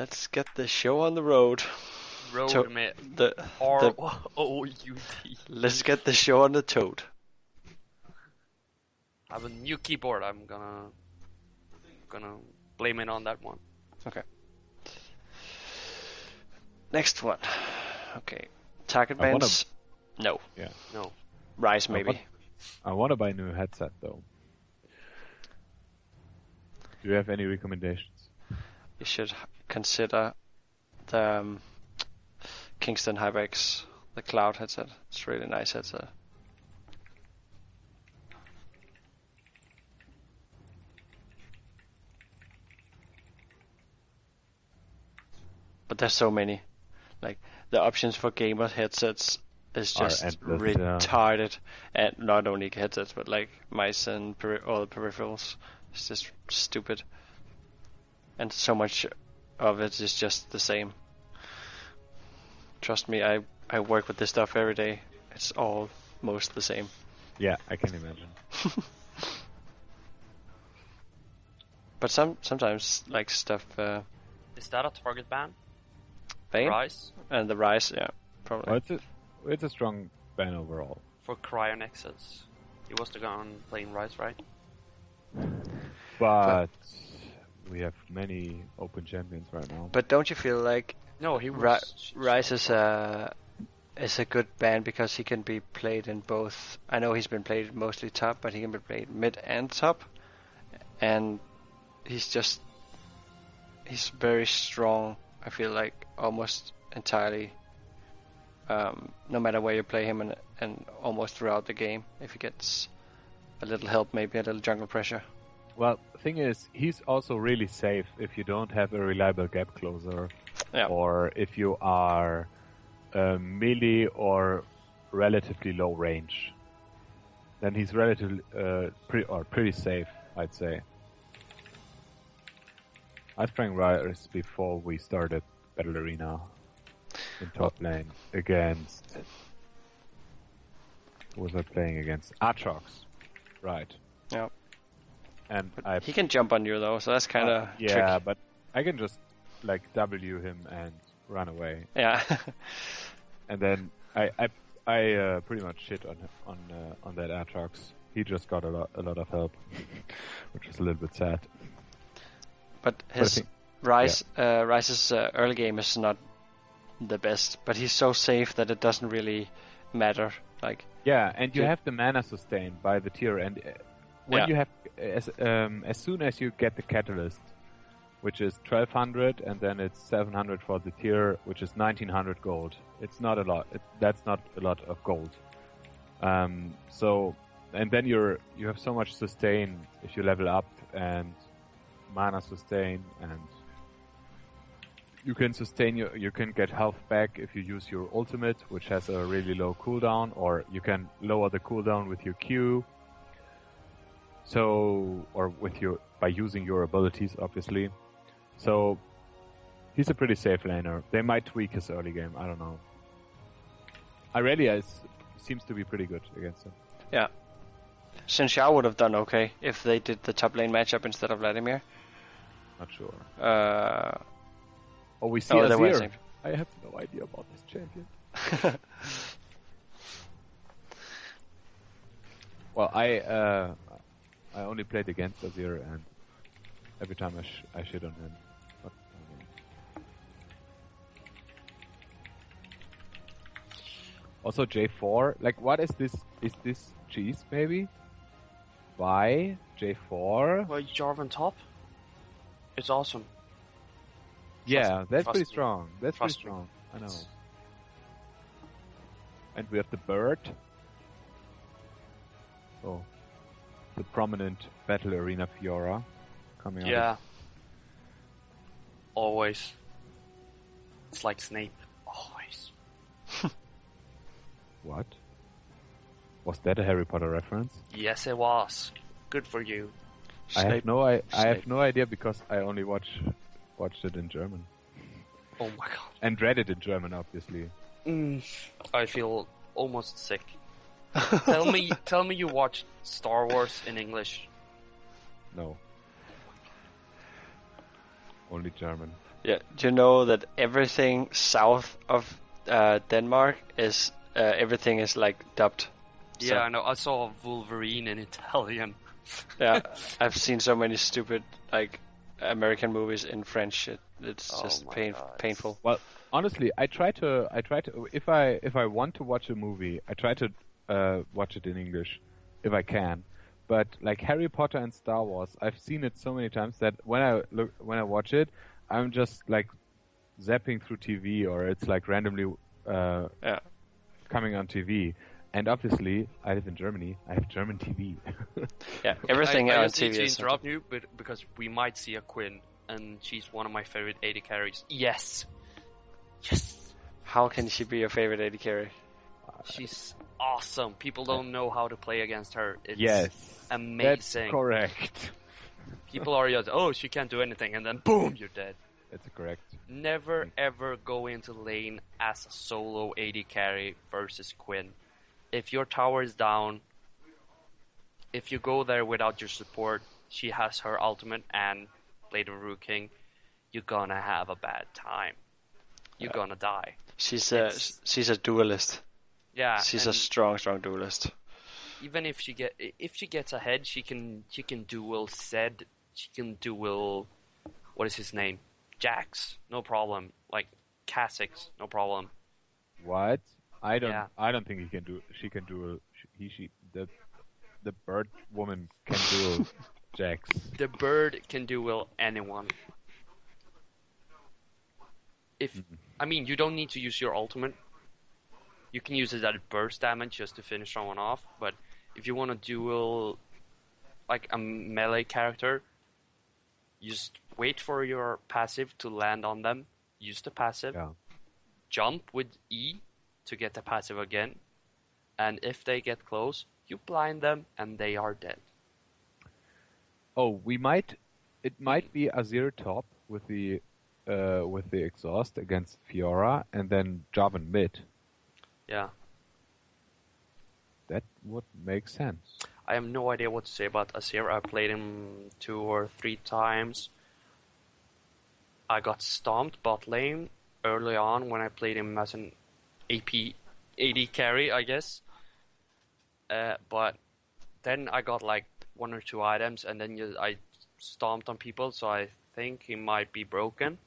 Let's get the show on the road. Road mate. The R-O-U-D. Let's get the show on the toad. I have a new keyboard. I'm gonna blame it on that one. Okay. Next one. Okay. Target bands. No. Yeah. No. Rise maybe. I want to buy a new headset though. Do you have any recommendations? You should consider the Kingston HyperX, the cloud headset. It's a really nice headset. But there's so many. Like, the options for gamer headsets is just retarded. And not only headsets, but like mice and all the peripherals. It's just stupid. And so much of it is just the same. Trust me, I work with this stuff every day. It's almost the same. Yeah, I can imagine. But sometimes, like, stuff... Is that a target ban? Bane? Rise? And the Rise, yeah, probably. Well, it's a strong ban overall. For Cryonexus. He was the guy playing Rise, right? But we have many open champions right now. But don't you feel like no, he was Rise is a good ban because he can be played in both. I know he's been played mostly top, but he can be played mid and top, and he's very strong. I feel like almost entirely, no matter where you play him, and almost throughout the game, if he gets a little help, maybe a little jungle pressure. Well, the thing is, he's also really safe if you don't have a reliable gap closer, or if you are melee or relatively low range. Then he's relatively pretty safe, I'd say. I was playing Rise before we started Battle Arena in top lane against. Who was I playing against? Aatrox, right? Yeah. And he can jump on you though, so that's kind of yeah, tricky. but I can just like W him and run away. Yeah. And then I pretty much shit on that Aatrox. He just got a lot of help, which is a little bit sad. But his Rise's early game is not the best, but he's so safe that it doesn't really matter. Like and you have the mana sustain by the tier, and when you have as soon as you get the catalyst, which is 1200, and then it's 700 for the tier, which is 1900 gold. It's not a lot. That's not a lot of gold. So, and then you have so much sustain if you level up, and mana sustain, and you can sustain you can get health back if you use your ultimate, which has a really low cooldown, or you can lower the cooldown with your Q. So, or by using your abilities, obviously. So, he's a pretty safe laner. They might tweak his early game. I don't know. Irelia seems to be pretty good against him. Yeah. Xin Xiao would have done okay if they did the top lane matchup instead of Vladimir. Not sure. We see Azir. I have no idea about this champion. Well, I only played against Azir, and every time I shit on him. But, also J4, like, what is this? Is this cheese, maybe? Why J4? Well, Jarvan top. It's awesome. Yeah, that's pretty me. strong. That's pretty strong. I know. And we have the bird. Oh, the prominent Battle Arena Fiora coming out. Yeah. Always. It's like Snape. Always. What? Was that a Harry Potter reference? Yes, it was. Good for you. I have no idea because I only watched it in German. Oh my god. And read it in German, obviously. I feel almost sick. Tell me you watched Star Wars in English. No. Only German. Yeah, do you know that everything south of Denmark is everything is like dubbed? Yeah, I know. I saw Wolverine in Italian. Yeah, I've seen so many stupid like American movies in French. It's just painful. Well, honestly, I try to if I want to watch a movie, I try to watch it in English if I can. But like Harry Potter and Star Wars, I've seen it so many times that when I watch it, I'm just like zapping through TV, or it's like randomly coming on TV. And obviously, I live in Germany. I have German TV. Yeah, everything I on just TV need to is interrupt you, because we might see a Quinn, and she's one of my favorite AD carries. Yes. How can she be your favorite AD carry? She's awesome. People don't know how to play against her. Yes, amazing. That's correct. People are just, oh, she can't do anything, and then boom, you're dead. That's correct. Never ever go into lane as a solo AD carry versus Quinn. If your tower is down, if you go there without your support, she has her ultimate and Blade of Rude King, you're gonna have a bad time. You're gonna die. She's a duelist. Yeah, she's a strong duelist. Even if she gets ahead, she can duel Zed. She can duel, what is his name? Jax, no problem. Like Kha'Zix, no problem. What? I don't think he can do. She can duel. The bird woman can duel Jax. The bird can duel anyone. I mean, you don't need to use your ultimate. You can use it at burst damage just to finish someone off. But if you want to duel like a melee character, you just wait for your passive to land on them. Use the passive. Yeah. Jump with E to get the passive again. And if they get close, you blind them and they are dead. Oh, it might be Azir top with the exhaust against Fiora, and then Jarvan mid. Yeah. That would make sense. I have no idea what to say about Azir. I played him 2 or 3 times. I got stomped bot lane early on when I played him as an AD carry, I guess. But then I got like 1 or 2 items, and then I stomped on people, so I think he might be broken.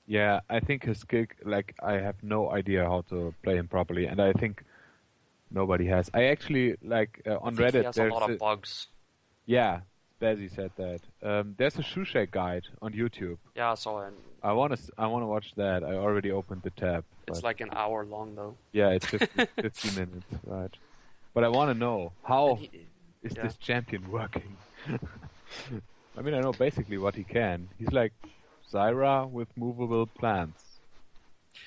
Yeah, I think his skill, like, I have no idea how to play him properly, and I think nobody has. I actually, like, on Reddit, he has a lot of bugs. Yeah, Bazzy said that. There's a shoe shake guide on YouTube. Yeah, I saw it. I wanna watch that. I already opened the tab. It's like an hour long, though. Yeah, it's 50 minutes, right? But I want to know, how is this champion working? I mean, I know basically what he can. He's like Zyra with movable plants.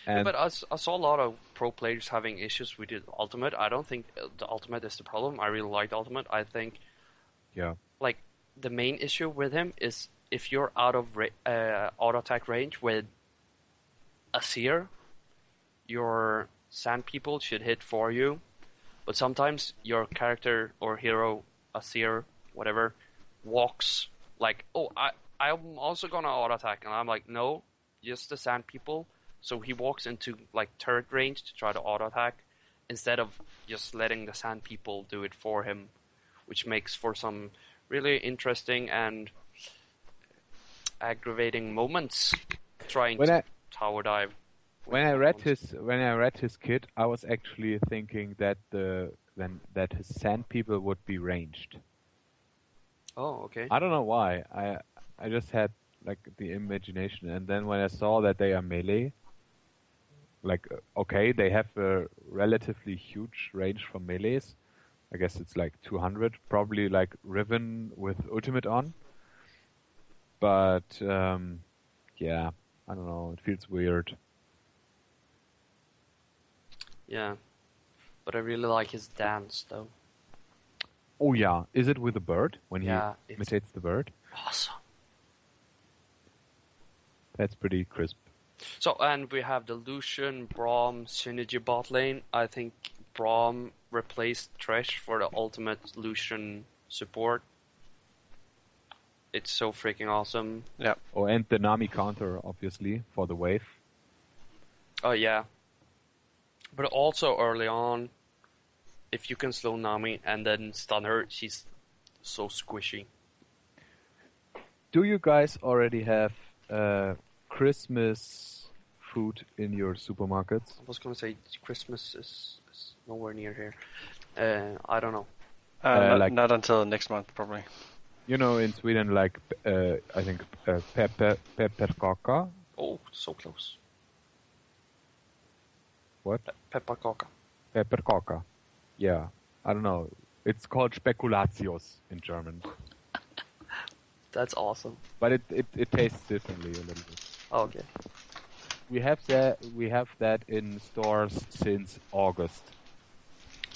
Yeah, but I saw a lot of pro players having issues with the ultimate. I don't think the ultimate is the problem. I really like the ultimate. I think, like, the main issue with him is if you're out of auto attack range with Azir, your sand people should hit for you. But sometimes your character or hero, Azir, whatever, walks like, oh, I'm also gonna auto attack, and I'm like, no, just the sand people. So he walks into like turret range to try to auto attack instead of just letting the sand people do it for him, which makes for some really interesting and aggravating moments trying to tower dive. When I read his kit, I was actually thinking that that his sand people would be ranged. Oh, okay. I don't know why. I just had like the imagination, and then when I saw that they are melee, like, okay, they have a relatively huge range from melees. I guess it's like 200, probably like Riven with ultimate on. But yeah, I don't know. It feels weird. Yeah, but I really like his dance, though. Oh yeah, is it with the bird when he imitates the bird? Awesome. That's pretty crisp. So, and we have the Lucian Braum synergy bot lane. I think Braum replaced Thresh for the ultimate Lucian support. it's so freaking awesome. Yeah. Oh, and the Nami counter, obviously, for the wave. Oh, yeah. But also early on, if you can slow Nami and then stun her, she's so squishy. Do you guys already have Christmas food in your supermarkets? I was going to say Christmas is nowhere near here. I don't know. Not until next month, probably. You know, in Sweden, like, I think pepparkaka. Oh, so close. What? Pepparkaka. Pepparkaka. Yeah. I don't know. It's called Spekulatius in German. That's awesome. But it tastes differently a little bit. Oh, okay. We have that in stores since August.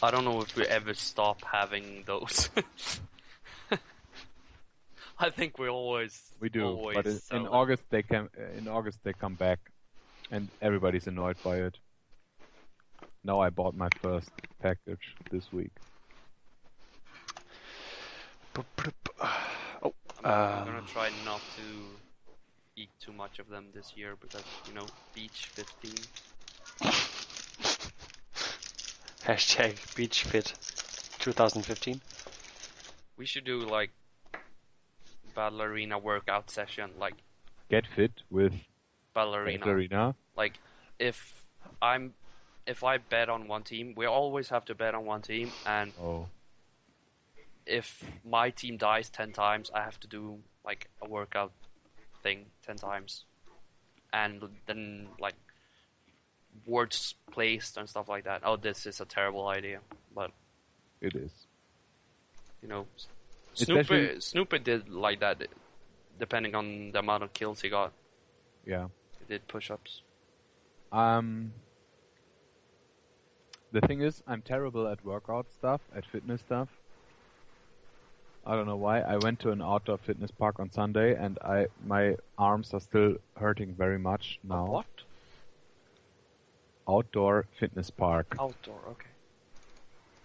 I don't know if we ever stop having those. I think we always. We do, always but in August they come. In August they come back, and everybody's annoyed by it. Now I bought my first package this week. I'm gonna try not to eat too much of them this year because beach 15. Hashtag beach fit 2015. We should do like Battle Arena workout session, like get fit with Battle Arena. Like if I bet on one team, we always have to bet on one team, and if my team dies 10 times, I have to do like a workout thing 10 times, and then like words placed and stuff like that. Oh, this is a terrible idea, but it is. Snooper did like that, depending on the amount of kills he got. Yeah. He did push-ups. The thing is, I'm terrible at workout stuff, at fitness stuff. I don't know why. I went to an outdoor fitness park on Sunday, and my arms are still hurting very much now. What? Outdoor fitness park. Outdoor, okay.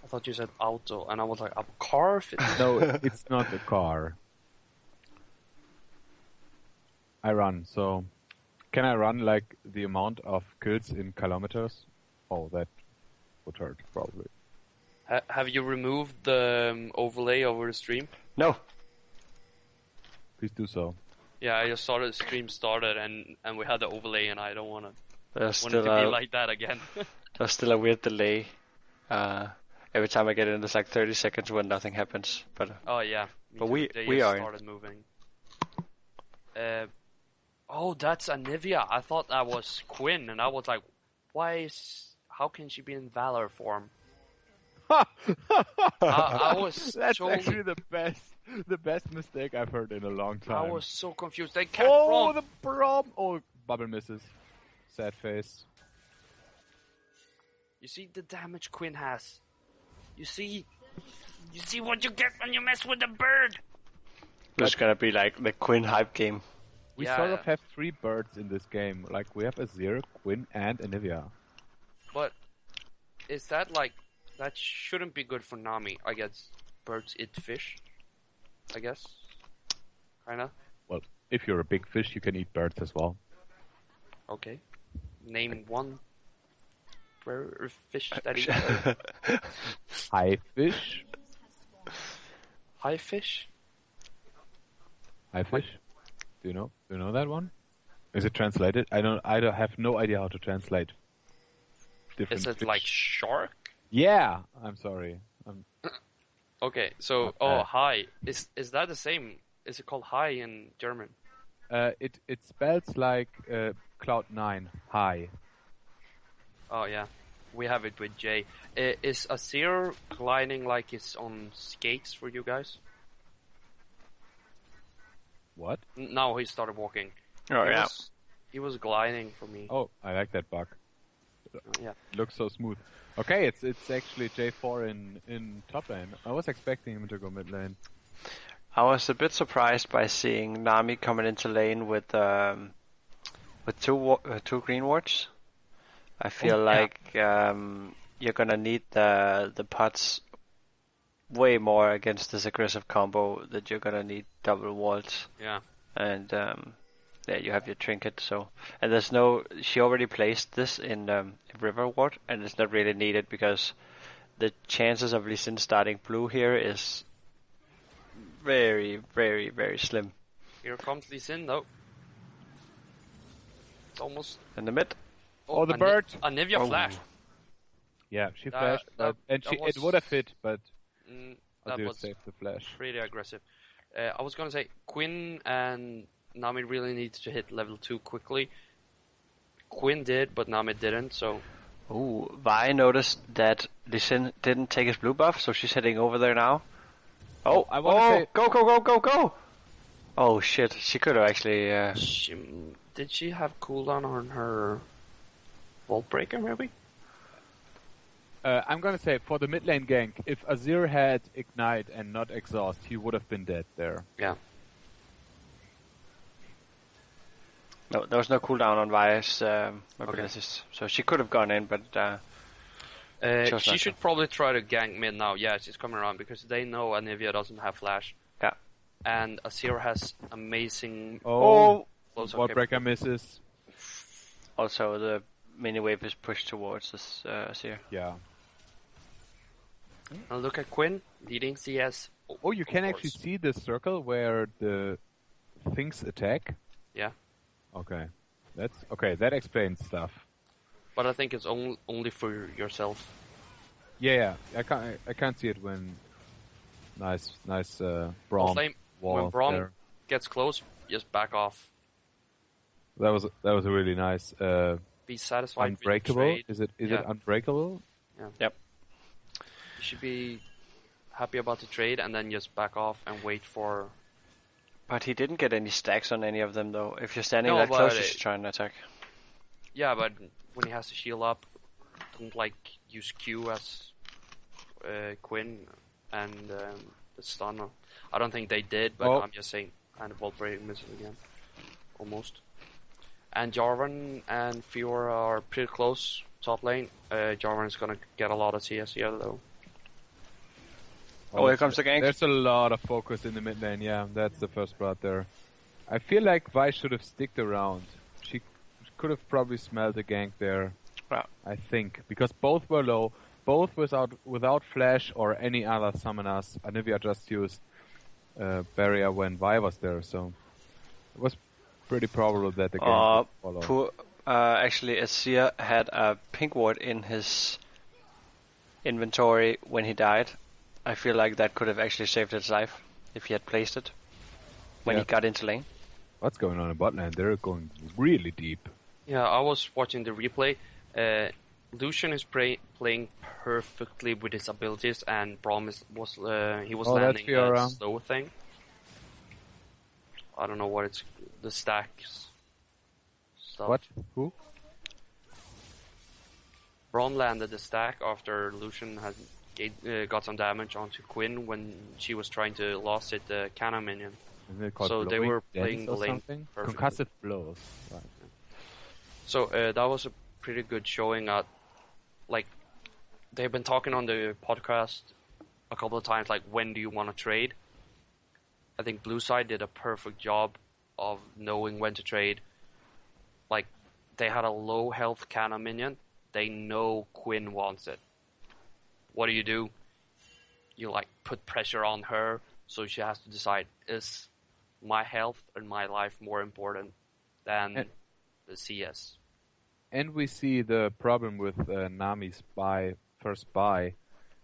I thought you said outdoor, and I was like, a car fitness? No, it's not a car. I run, so... Can I run, like, the amount of kills in kilometers? Oh, that would hurt, probably. Have you removed the overlay over the stream? No. Please do so. Yeah, I just saw the stream started, and we had the overlay, and I don't want it to be like that again. There's still a weird delay. Every time I get in, there's like 30 seconds when nothing happens. But oh yeah, but we started moving. Oh, that's Anivia. I thought that was Quinn, and I was like, how can she be in Valor form? I was That's actually the best mistake I've heard in a long time. I was so confused. They kept the problem. Oh, bubble misses. Sad face. You see the damage Quinn has. You see what you get when you mess with the bird. It's gonna be like the Quinn hype game. We sort of have 3 birds in this game. Like we have Azir, Quinn, and Anivia. But is that like... That shouldn't be good for Nami, I guess. Birds eat fish, I guess. Kinda. Well, if you're a big fish, you can eat birds as well. Okay. Name one fish that eats High fish. High fish? High fish? Do you know that one? Is it translated? I have no idea how to translate different Is it fish. like shark? Yeah, I'm sorry. Okay, so hi. Is that the same? Is it called hi in German? It spells like Cloud9, hi. Oh yeah, we have it with J. Is Azir gliding like it's on skates for you guys? What? Now he started walking. Oh yeah. He was gliding for me. Oh, I like that bug. Yeah. Looks so smooth. Okay, it's actually J4 in top lane. I was expecting him to go mid lane. I was a bit surprised by seeing Nami coming into lane with two green wards. I feel you're gonna need the pots way more against this aggressive combo that you're gonna need double walls. Yeah. And yeah, you have your trinket. So, and there's no. She already placed this in River Ward, and it's not really needed because the chances of Lee Sin starting blue here is very, very, very slim. Here comes Lee Sin, though. It's almost in the mid. Oh, the bird! Anivia flashed. Yeah, she flashed, it would have hit, but that was saved the flash. Pretty aggressive. I was gonna say Quinn and Nami really needs to hit level 2 quickly. Quinn did, but Nami didn't. So. Ooh, Vi noticed that Lee Sin didn't take his blue buff, so she's heading over there now. Oh, I want to say go! Oh shit, she could have actually. Did she have cooldown on her Vault Breaker, maybe? I'm gonna say for the mid lane gank, if Azir had Ignite and not Exhaust, he would have been dead there. Yeah. No, there was no cooldown on Vi's abilities, so she could have gone in, but she should probably try to gank mid now. Yeah, she's coming around because they know Anivia doesn't have flash. Yeah. And Azir has amazing. Vault Breaker misses. Also, the mini wave is pushed towards this Azir. Yeah. Now look at Quinn leading CS. Oh, you can actually see the circle where the things attack. Yeah. Okay, that explains stuff. But I think it's only for yourself. Yeah, I can't see it when nice Braum wall when Braum there. Gets close, just back off. That was a really nice. Be satisfied. Unbreakable? Is it unbreakable? Yeah. Yep. You should be happy about the trade and then just back off and wait for. But he didn't get any stacks on any of them, though. If you're standing that close, you should try and attack. Yeah, but when he has to shield up, don't use Q as Quinn and the stunner. I don't think they did, but I'm just saying, kind of Vault Breaking misses again, almost. And Jarvan and Fiora are pretty close top lane. Jarvan is gonna get a lot of CS here, though. Oh, here comes the gank. There's a lot of focus in the mid lane, yeah, that's the first blood there. I feel like Vi should have sticked around. She could have probably smelled the gank there, I think, because both were low, both without flash or any other summoners. Anivia just used barrier when Vi was there, so it was pretty probable that the gank would follow. Actually, Azir had a pink ward in his inventory when he died. I feel like that could have actually saved his life if he had placed it when he got into lane. What's going on in bot lane? They're going really deep. Yeah, I was watching the replay. Lucian is playing perfectly with his abilities, and Braum was landing a slow thing. I don't know what it's the stacks stuff. What? Who? Braum landed the stack after Lucian had got some damage onto Quinn when she was trying to lost it the cannon minion. So they were playing the lane perfectly. Concussive blows. Right. So that was a pretty good showing at, they've been talking on the podcast a couple of times, when do you want to trade? I think Blue Side did a perfect job of knowing when to trade. They had a low health cannon minion. They know Quinn wants it. What do? You put pressure on her, so she has to decide, is my health and my life more important than the CS? And we see the problem with Nami's first buy.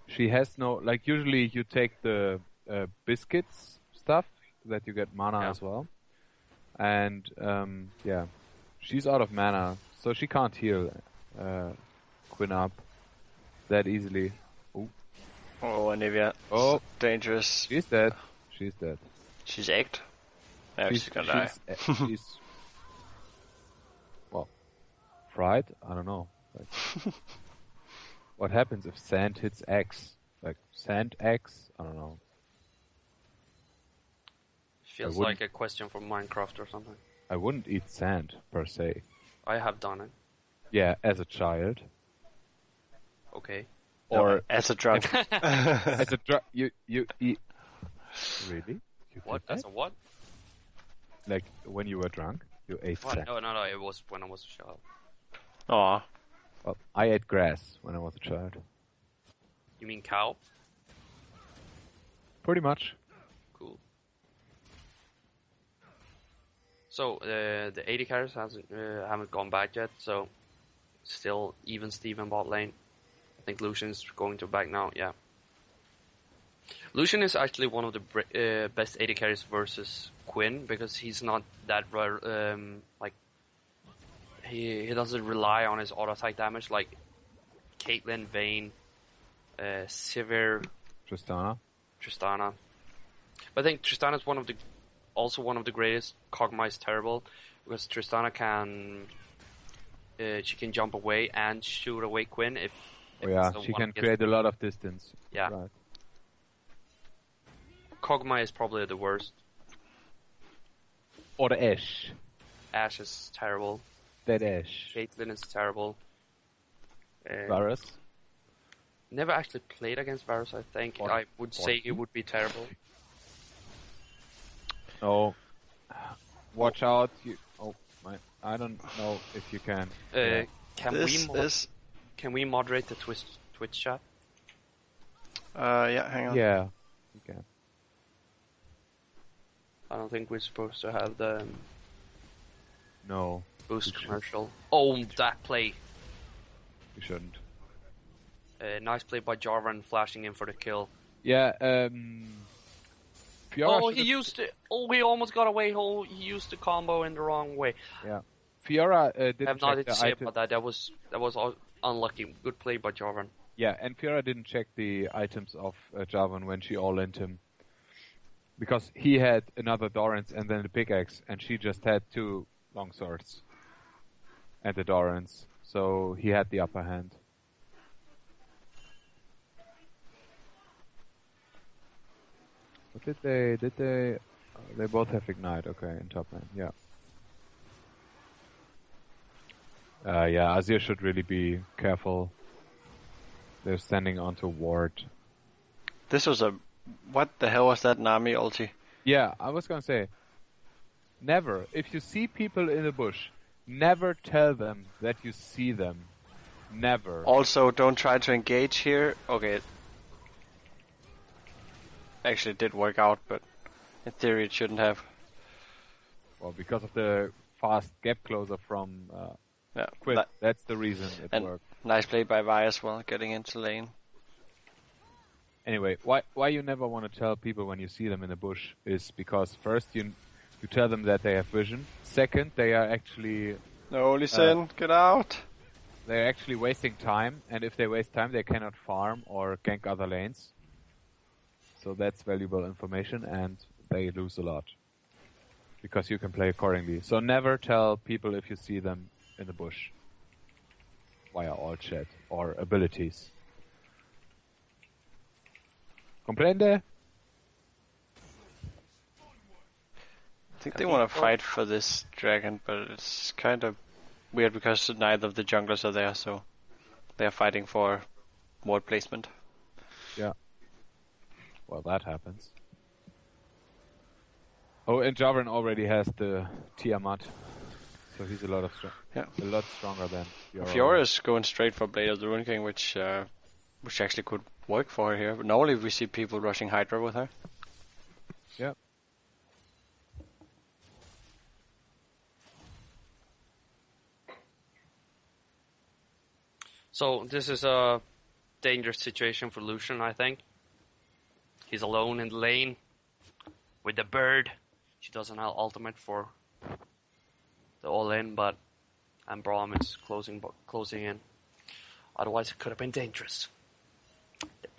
She has no, usually you take the biscuits stuff that you get mana as well. And she's out of mana, so she can't heal Quinn up that easily. Oh, Anivia. Oh, dangerous. She's dead. She's egged. Now she's gonna die. She's fried? I don't know. What happens if sand hits X? Sand X? I don't know. Feels like a question from Minecraft or something. I wouldn't eat sand, per se. I have done it. Yeah, as a child. Okay. Or as a drunk. As a drunk, you eat. Really? You what? As a what? Like when you were drunk, you ate fat. No. It was when I was a child. Aw. Well, I ate grass when I was a child. You mean cow? Pretty much. Cool. So the 80 carries haven't gone back yet. So still even Steven bot lane. I think Lucian's going to back now. Yeah. Lucian is actually one of the best 80 carries versus Quinn because he's not that like he doesn't rely on his auto attack damage like Caitlyn, Vayne, Sivir, Tristana. But I think Tristana is also one of the greatest. Kog'Maw is terrible because Tristana she can jump away and shoot away Quinn if she can create a lot of distance. Yeah. Right. Kog'Maw is probably the worst. Or the Ashe. Ashe is terrible. Dead Ashe. Caitlyn is terrible. Varus? Never actually played against Varus, I think. I would say it would be terrible. Oh. Watch out. I don't know if you can. Can we moderate the Twitch chat? Yeah, hang on. Yeah, you can. I don't think we're supposed to have the no boost commercial. Oh, that play. You shouldn't. Nice play by Jarvan flashing in for the kill. Yeah, Fiora he used it. Oh, he almost got away. Oh, he used the combo in the wrong way. Yeah. Fiora didn't I have nothing check to say about that. That was unlucky. Good play by Jarvan. Yeah, and Fiora didn't check the items of Jarvan when she all-ined him. Because he had another Dorans and then the pickaxe, and she just had 2 longswords. And the Dorans. So he had the upper hand. What did they... they both have Ignite, okay, in top lane, yeah. Yeah, Azir should really be careful. They're standing onto ward. This was what the hell was that Nami ulti? Yeah, I was gonna say, never, if you see people in the bush, never tell them that you see them. Never. Also, don't try to engage here. Okay. Actually, it did work out, but in theory it shouldn't have. Well, because of the fast gap closer from Quinn, that's the reason it worked. Nice play by Vi as well, getting into lane. Anyway, why you never want to tell people when you see them in the bush is because first you tell them that they have vision. Second, they are actually... No, listen, get out! They're actually wasting time, and if they waste time, they cannot farm or gank other lanes. So that's valuable information, and they lose a lot. Because you can play accordingly. So never tell people if you see them in the bush. Via all chat or abilities. Comprende? I think they want to fight for this dragon, but it's kind of weird because neither of the junglers are there, so they're fighting for ward placement. Yeah. Well, that happens. Oh, and Jarvan already has the Tiamat, so he's a lot stronger than Fiora. Fiora is going straight for Blade of the Ruin King, which actually could work for her here. But normally we see people rushing Hydra with her. Yeah. So this is a dangerous situation for Lucian, I think. He's alone in the lane with the bird. She doesn't have ultimate for the all-in, and Braum is closing in. Otherwise, it could have been dangerous. The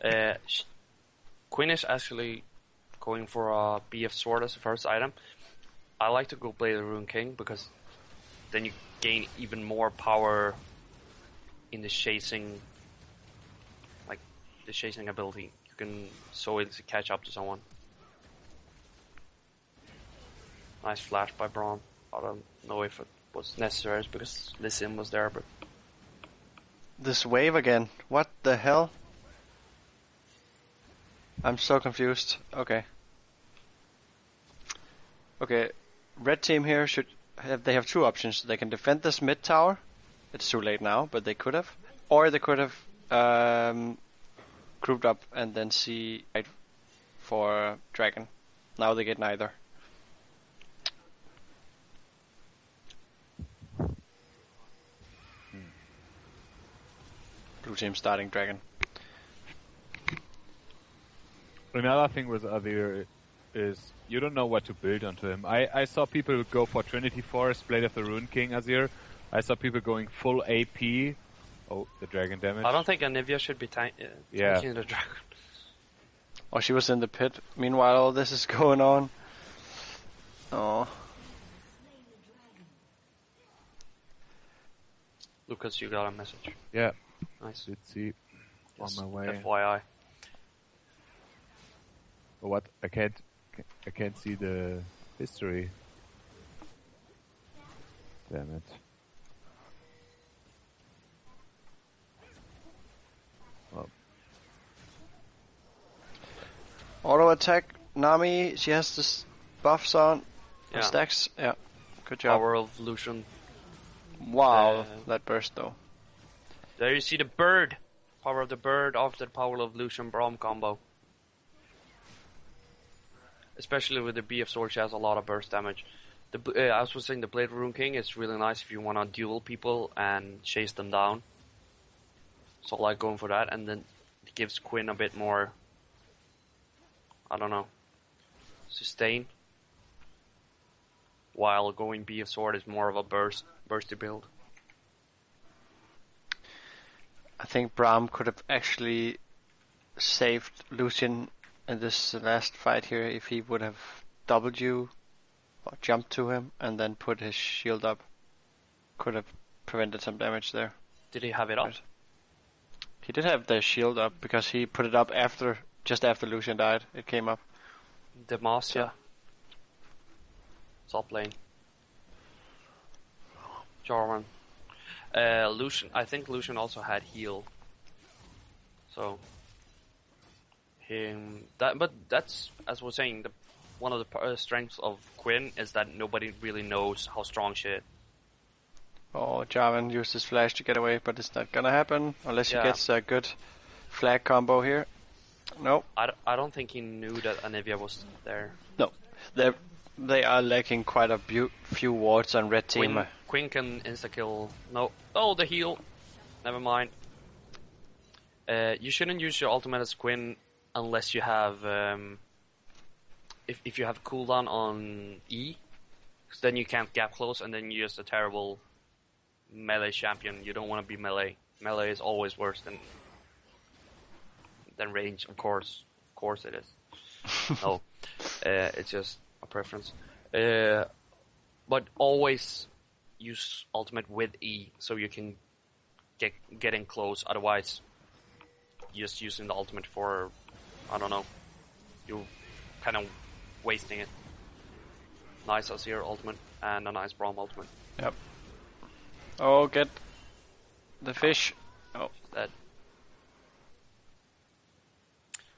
bird. Quinn is actually going for a BF sword as the first item. I like to go play the Rune King because then you gain even more power in the chasing, like the chasing ability. You can so easily catch up to someone. Nice flash by Braum. I don't know if it was necessary because Lee Sin was there, but this wave again? What the hell? I'm so confused. Okay. Okay, red team here they have two options. They can defend this mid tower. It's too late now, but they could have. Or they could have grouped up and then see right for dragon. Now they get neither. Blue team starting dragon. Another thing with Azir is you don't know what to build onto him. I saw people go for Trinity Force, Blade of the Rune King Azir. I saw people going full AP. Oh, the dragon damage. I don't think Anivia should be tanking the dragon. Oh, she was in the pit. Meanwhile, all this is going on. Oh. Lucas, you got a message. Yeah. Nice. Let's see. Yes, On my way. FYI. Oh, what? I can't see the history. Damn it. Well. Auto attack. Nami, she has this buffs on. Yeah. Stacks. Yeah. Good job. Power of Lucian. Wow, that burst though. There you see the bird. Power of the bird after the power of Lucian Braum combo. Especially with the BF sword, she has a lot of burst damage. I was saying the Blade Rune King is really nice if you want to duel people and chase them down. So I like going for that, and then it gives Quinn a bit more, I don't know, sustain. While going BF sword is more of a bursty build. I think Braum could have actually saved Lucian in this last fight here if he would have W or jumped to him and then put his shield up. Could have prevented some damage there. Did he have it up? But he did have the shield up because he put it up just after Lucian died. It came up. Demacia. Top lane. Jarvan. Lucian. I think Lucian also had heal. So but that's, as we're saying, one of the strengths of Quinn is that nobody really knows how strong she is. Oh, Jarvan used his flash to get away, but it's not gonna happen unless he gets a good flag combo here. Nope. I don't think he knew that Anivia was there. No, they are lacking quite a few wards on red team. Quinn can insta-kill. No. Oh, the heal. Never mind. You shouldn't use your ultimate as Quinn unless you have... if you have cooldown on E, because then you can't gap close and then you're just a terrible melee champion. You don't want to be melee. Melee is always worse than range, of course. Of course it is. No. It's just a preference. But always use ultimate with E so you can get in close. Otherwise, just using the ultimate for, I don't know, you're kind of wasting it. Nice Azir ultimate and a nice Braum ultimate. Yep. Oh, get the fish. Oh, that.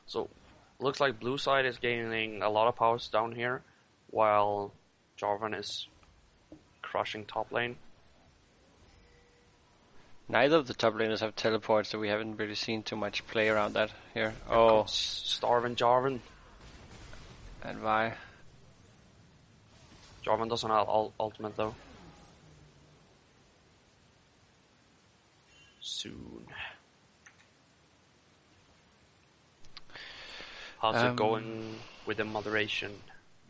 So, looks like blue side is gaining a lot of powers down here, while Jarvan is crushing top lane. Neither of the top laners have teleports, so we haven't really seen too much play around that here. Starving Jarvan. And why? Jarvan doesn't have ultimate though. Soon. How's it going with the moderation?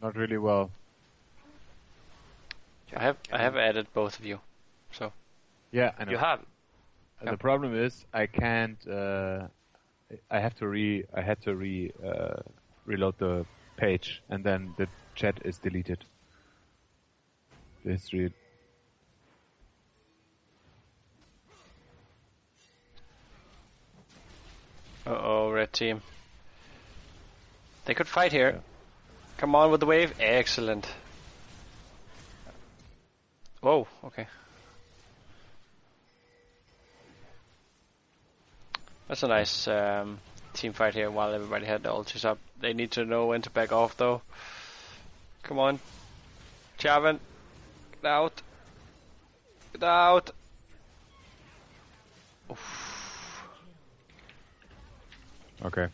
Not really well. I have added both of you, so. Yeah, I know. You have. The problem is I can't. I had to reload the page, and then the chat is deleted. The history. Uh-oh, red team. They could fight here. Yeah. Come on with the wave. Excellent. Whoa, okay. That's a nice team fight here while everybody had the ultis up. They need to know when to back off though. Come on. Javan. Get out. Get out. Oof. Okay.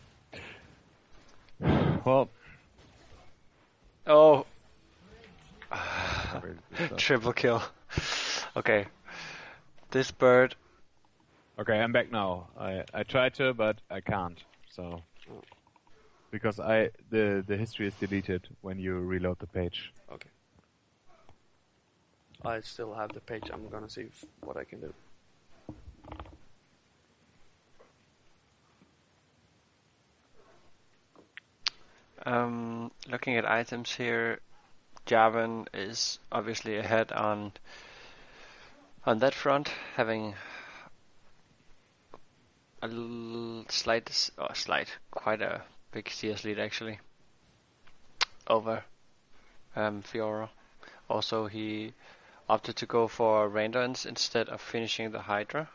Well. Oh. Triple kill. Okay. This bird. Okay, I'm back now. I tried to, but I can't. So because the history is deleted when you reload the page. Okay. I still have the page. I'm gonna see what I can do. Looking at items here, Javan is obviously ahead on that front, having a quite a big CS lead actually over Fiora. Also, he opted to go for Raindance instead of finishing the Hydra,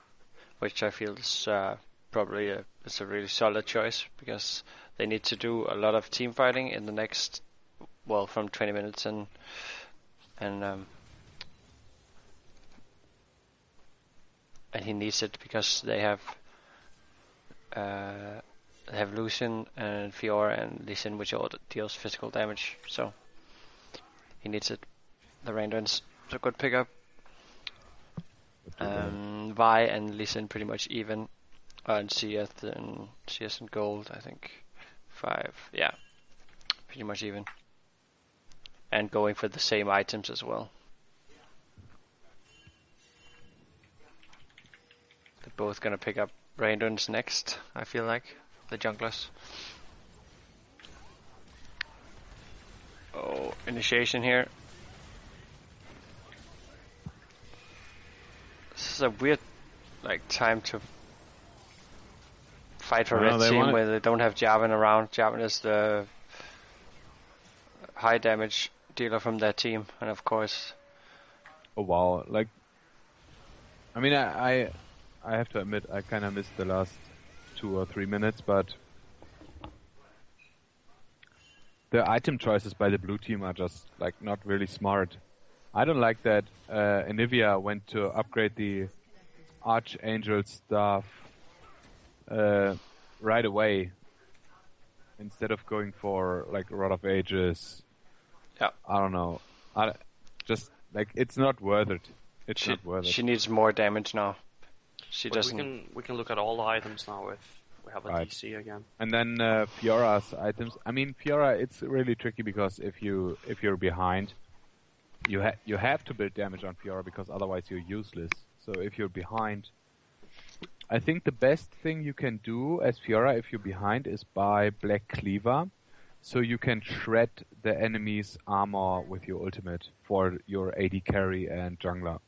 which I feel is probably a really solid choice because they need to do a lot of team fighting in the next, from 20 minutes and he needs it because they have Lucian and Fiora and Lee Sin, which all deals physical damage, so he needs it. The Raindance is a good pickup. Vi and Lee Sin pretty much even on CS and gold, I think 5, yeah, pretty much even, and going for the same items as well. They're both gonna pick up Raindance next, I feel like, the junglers. Oh, initiation here. This is a weird time to fight for red team where they don't have Javan around. Javan is the high damage dealer from that team, and of course. Oh wow! I mean, I have to admit I kind of missed the last 2 or 3 minutes, but the item choices by the blue team are just not really smart. I don't like that Anivia went to upgrade the Archangel stuff right away instead of going for Rod of Ages. Yeah. I don't know. It's not worth it. Not worth it. She needs more damage now. She doesn't. We can look at all the items now if we have a DC again. And then Fiora's items. I mean, Fiora, it's really tricky because if you're behind, you have to build damage on Fiora because otherwise you're useless. So if you're behind, I think the best thing you can do as Fiora if you're behind is buy Black Cleaver, so you can shred the enemy's armor with your ultimate for your AD carry and jungler.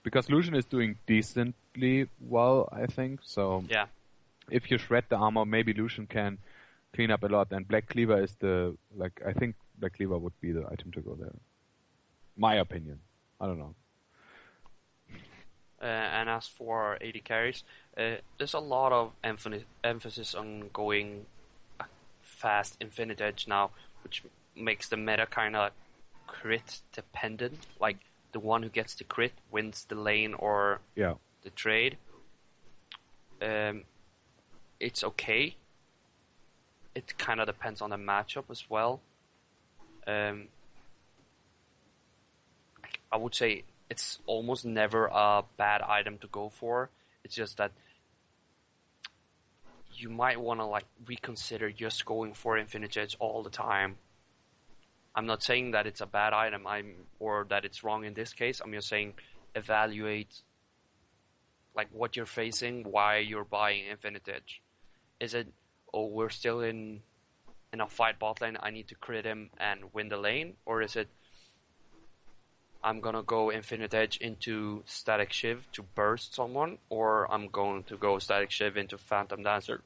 Because Lucian is doing decently well, I think. So yeah, if you shred the armor, maybe Lucian can clean up a lot. And Black Cleaver is I think Black Cleaver would be the item to go there. My opinion. I don't know. And as for AD carries, there's a lot of emphasis on going fast Infinite Edge now, which makes the meta kind of crit dependent. The one who gets the crit wins the lane or the trade. It's okay. It kind of depends on the matchup as well. I would say it's almost never a bad item to go for. It's just that you might want to reconsider just going for Infinite Edge all the time. I'm not saying that it's a bad item or that it's wrong in this case. I'm just saying evaluate what you're facing, why you're buying Infinite Edge. Is it, we're still in a fight bot lane, I need to crit him and win the lane? Or is it, I'm gonna go Infinite Edge into Static Shiv to burst someone, or I'm going to go Static Shiv into Phantom Dancer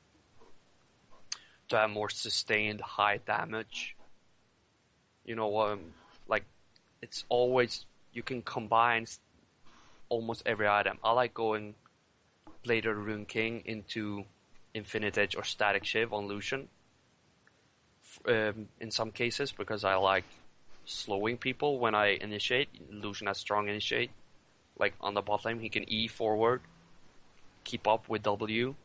to have more sustained high damage? You know, it's always, you can combine almost every item. I like going Blade of the Rune King into Infinite Edge or Static Shiv on Lucian. In some cases, because I like slowing people when I initiate. Lucian has strong initiate. Like on the bot lane, he can E forward, keep up with W.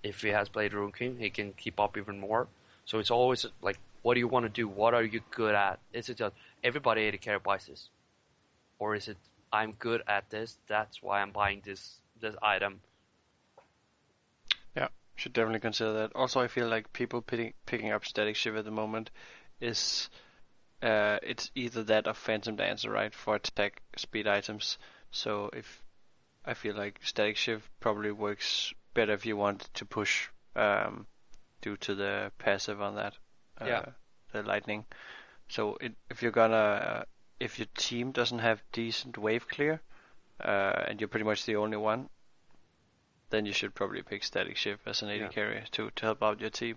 If he has Blade of the Rune King, he can keep up even more. So it's always like, what do you want to do? What are you good at? Is it just everybody AD carry buys this? Or is it, I'm good at this, that's why I'm buying this item? Yeah, should definitely consider that. Also, I feel like people picking up Static Shiv at the moment is it's either that or Phantom Dancer, right, for attack speed items. So I feel like Static Shiv probably works better if you want to push due to the passive on that, the lightning. So if you're gonna if your team doesn't have decent wave clear and you're pretty much the only one, then you should probably pick Static Shiv as an AD carry to help out your team.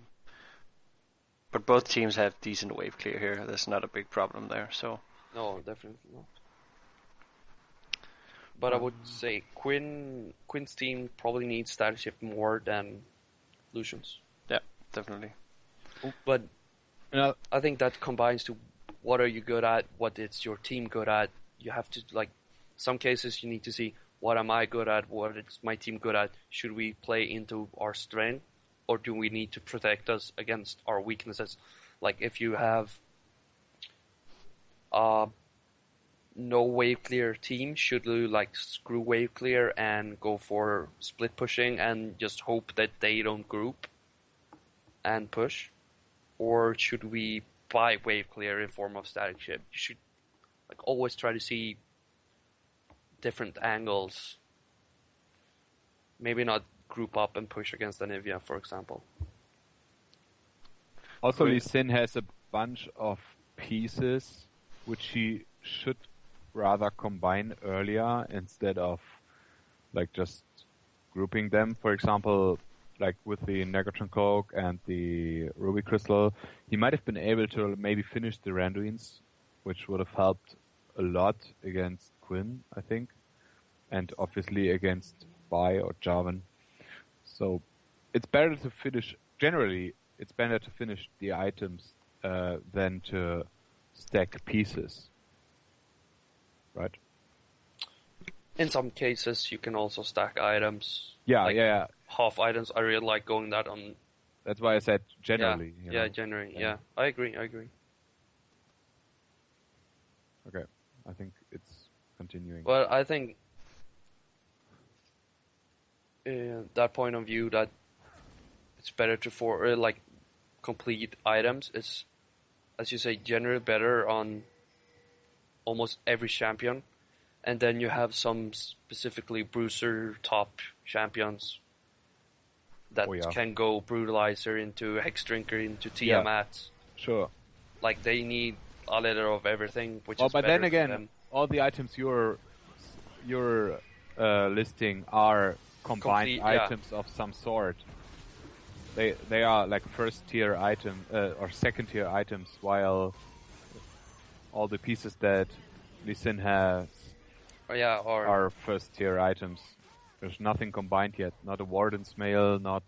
But both teams have decent wave clear here. There's not a big problem there. So no, definitely not. But I would say Quinn's team probably needs Static Shiv more than Lucian's. Yeah, definitely. But I think that combines to what are you good at, what is your team good at. You have to, like, some cases you need to see what am I good at, what is my team good at. Should we play into our strength, or do we need to protect us against our weaknesses? Like if you have no wave clear team, should you like screw wave clear and go for split pushing and just hope that they don't group and push? Or should we buy wave clear in form of Static Shiv? You should like always try to see different angles. Maybe not group up and push against Anivia, for example. Also, Lee Sin has a bunch of pieces which he should rather combine earlier instead of like just grouping them. For example, like with the Negatron Cloak and the Ruby Crystal, he might have been able to maybe finish the Randuins, which would have helped a lot against Quinn, I think, and obviously against Bai or Jarvan. So it's better to finish, generally, it's better to finish the items than to stack pieces. Right? In some cases, you can also stack items. Yeah, like half items. I really like going that on. That's why I said generally. Generally. Yeah, I agree. Okay, I think it's continuing. Well, I think that point of view that it's better to complete items is, as you say, generally better on almost every champion, and then you have some specifically bruiser top champions that can go brutalizer into hex drinker into Tiamat. Yeah, sure. Like they need a little of everything, which is but better then again, for them. All the items you're listing are combined items of some sort. They are like first tier item or second tier items, while all the pieces that Lee Sin has are first tier items. There's nothing combined yet. Not a Warden's Mail, not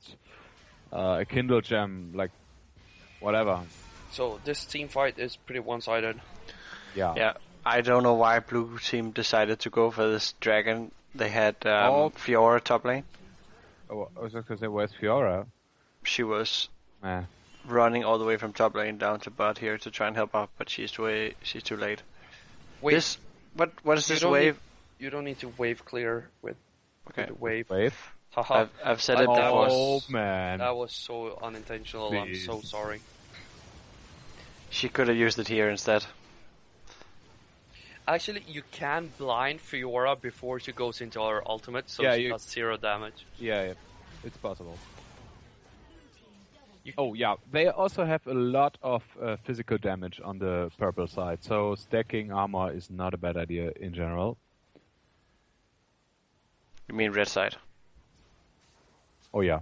a Kindle Gem, like whatever. So this team fight is pretty one-sided. Yeah. I don't know why blue team decided to go for this dragon. They had Fiora top lane. Oh, I was just gonna say, where's Fiora? She was running all the way from top lane down to bot here to try and help out, but she's too late. Wait, what is this wave? You don't need to wave clear with the wave. Haha. I've said it before. Oh man, that was so unintentional. Please. I'm so sorry. She could have used it here instead. Actually, you can blind Fiora before she goes into her ultimate, so she does 0 damage. Yeah, it's possible. They also have a lot of physical damage on the purple side, so stacking armor is not a bad idea in general. You mean red side? Oh yeah.